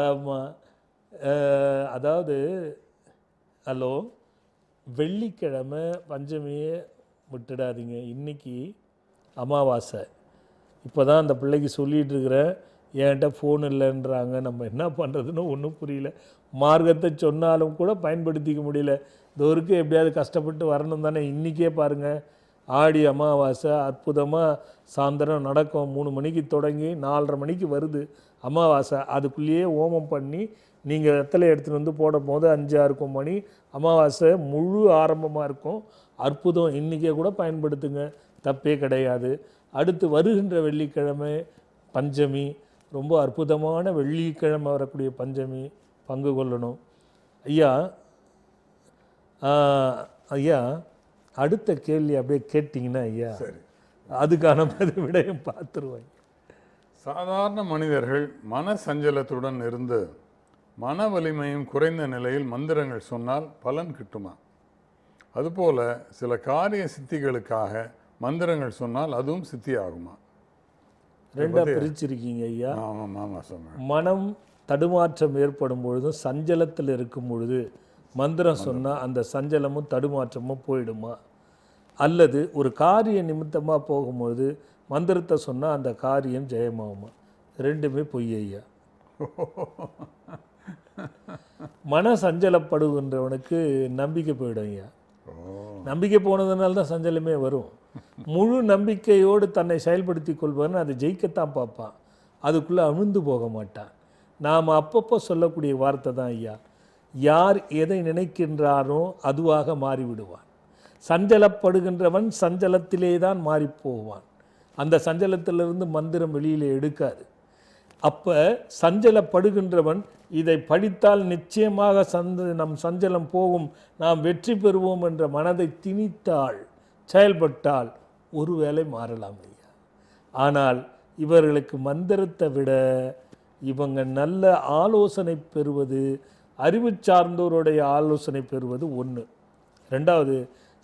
ஆமாம், அதாவது ஹலோ, வெள்ளிக்கிழமை பஞ்சமியை விட்டுடாதீங்க. இன்னைக்கு அமாவாசை. இப்போ தான் அந்த பிள்ளைக்கு சொல்லிகிட்டு இருக்கிறேன், என்கிட்ட ஃபோன் இல்லைன்றாங்க. நம்ம என்ன பண்ணுறதுன்னு ஒன்றும் புரியல. மார்க்கத்தை சொன்னாலும் கூட பயன்படுத்திக்க முடியல. தோருக்கு எப்படியாவது கஷ்டப்பட்டு வரணும் தானே. இன்றைக்கே பாருங்கள், ஆடி அமாவாசை அற்புதமாக சாயந்தரம் நடக்கும். 3 மணிக்கு தொடங்கி 4:30 மணிக்கு வருது அமாவாசை. அதுக்குள்ளேயே ஹோமம் பண்ணி நீங்கள் வெத்தலை எடுத்துகிட்டு வந்து போடும் போது 5-6 மணி அமாவாசை முழு ஆரம்பமாக இருக்கும். அற்புதம். இன்றைக்கே கூட பயன்படுத்துங்க, தப்பே கிடையாது. அடுத்து வருகின்ற வெள்ளிக்கிழமை பஞ்சமி, ரொம்ப அற்புதமான வெள்ளிக்கிழமை வரக்கூடிய பஞ்சமி பங்கு கொள்ளணும். ஐயா ஐயா அடுத்த கேள்வி அப்படியே கேட்டிங்கன்னா ஐயா அதுக்கான விடையும் பார்த்துருவாங்க. சாதாரண மனிதர்கள் மன சஞ்சலத்துடன் இருந்து மன வலிமையும் குறைந்த நிலையில் மந்திரங்கள் சொன்னால் பலன் கிட்டுமா? அதுபோல சில காரிய சித்திகளுக்காக மந்திரங்கள் சொன்னால் அதுவும் சித்தி ஆகுமா? 2 பிரிச்சிருக்கீங்க ஐயா. ஆமாம் ஆமாம் சொன்னேன். மனம் தடுமாற்றம் ஏற்படும் பொழுதும் சஞ்சலத்தில் இருக்கும் பொழுது மந்திரம் சொன்னால் அந்த சஞ்சலமும் தடுமாற்றமும் போயிடுமா? அல்லது ஒரு காரிய நிமித்தமாக போகும்பொழுது மந்திரத்தை சொன்னால் அந்த காரியம் ஜெயமாகுமா? 2மே பொய் ஐயா. மன சஞ்சலப்படுகின்றவனுக்கு நம்பிக்கை போயிடும் ஐயா. நம்பிக்கை போனதுனால தான் சஞ்சலமே வரும். முழு நம்பிக்கையோடு தன்னை செயல்படுத்தி கொள்வன் அதை ஜெயிக்கத்தான் பார்ப்பான், அதுக்குள்ளே அமிழ்ந்து போக மாட்டான். நாம் அப்பப்போ சொல்லக்கூடிய வார்த்தை தான் ஐயா, யார் எதை நினைக்கின்றானோ அதுவாக மாறிவிடுவான். சஞ்சலப்படுகின்றவன் சஞ்சலத்திலே தான் மாறிப்போவான். அந்த சஞ்சலத்திலிருந்து மந்திரம் வெளியில் எடுக்காது. அப்போ சஞ்சலப்படுகின்றவன் இதை படித்தால் நிச்சயமாக நம் சஞ்சலம் போகும், நாம் வெற்றி பெறுவோம் என்ற மனதை திணித்தால் செயல்பட்டால் ஒருவேளை மாறலாம் ஐயா. ஆனால் இவர்களுக்கு மந்திரத்தை விட இவங்க நல்ல ஆலோசனை பெறுவது, அறிவு சார்ந்தோருடைய ஆலோசனை பெறுவது ஒன்று. 2வது,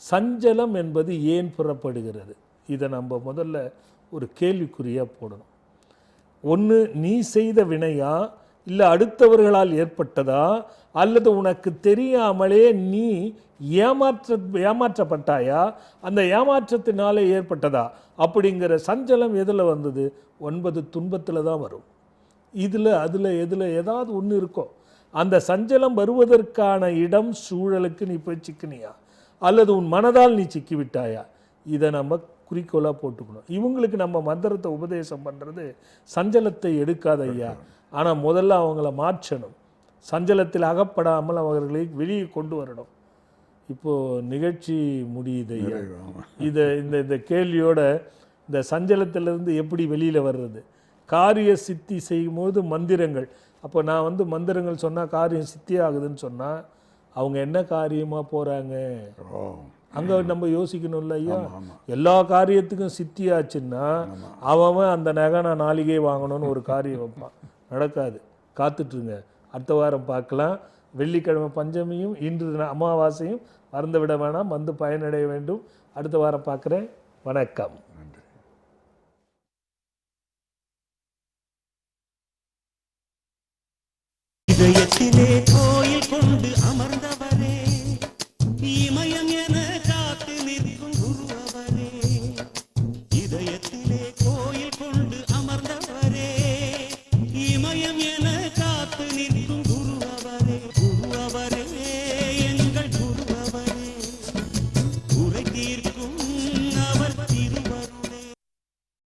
சஞ்சலம் என்பது ஏன் புறப்படுகிறது? இதை நம்ம முதல்ல ஒரு கேள்விக்குறியாக போடணும். ஒன்று, நீ செய்த வினையா, இல்லை அடுத்தவர்களால் ஏற்பட்டதா, அல்லது உனக்கு தெரியாமலே நீ ஏமாற்றப்பட்டாயா, அந்த ஏமாற்றத்தினாலே ஏற்பட்டதா? அப்படிங்கிற சஞ்சலம் எதில் வந்தது? 9 துன்பத்தில் தான் வரும். அதில் எதில் ஏதாவது ஒன்று இருக்கும். அந்த சஞ்சலம் வருவதற்கான இடம் சூழலுக்கு நீ போய் சிக்கினியா, அல்லது உன் மனதால் நீ சிக்கிவிட்டாயா? இதை நம்ம குறிக்கோளாக போட்டுக்கணும். இவங்களுக்கு நம்ம மந்திரத்தை உபதேசம் பண்ணுறது சஞ்சலத்தை எடுக்காத ஐயா. ஆனால் முதல்ல அவங்கள மாற்றணும், சஞ்சலத்தில் அகப்படாமல் அவர்களை வெளியே கொண்டு வரணும். இப்போது நிகழ்ச்சி முடியுது ஐயா. இந்த கேள்வியோட இந்த சஞ்சலத்திலிருந்து எப்படி வெளியில் வர்றது? காரிய சித்தி செய்யும்போது மந்திரங்கள். அப்போ நான் மந்திரங்கள் சொன்னால் காரியம் சித்தி ஆகுதுன்னு சொன்னால் அவங்க என்ன காரியமாக போகிறாங்க அங்கே நம்ம யோசிக்கணும்ல ஐயா. எல்லா காரியத்துக்கும் சித்தி ஆச்சுன்னா அவன் அந்த நகை நான் நாளிகை வாங்கணும்னு ஒரு காரியம் வைப்பான். நடக்காது. காத்துட்ருங்க, அடுத்த வாரம் பார்க்கலாம். வெள்ளிக்கிழமை பஞ்சமியும் இன்று அமாவாசையும் மறந்து விட வேணாம், வந்து பயனடைய வேண்டும். அடுத்த வாரம் பார்க்குறேன். வணக்கம். இதயத்திலே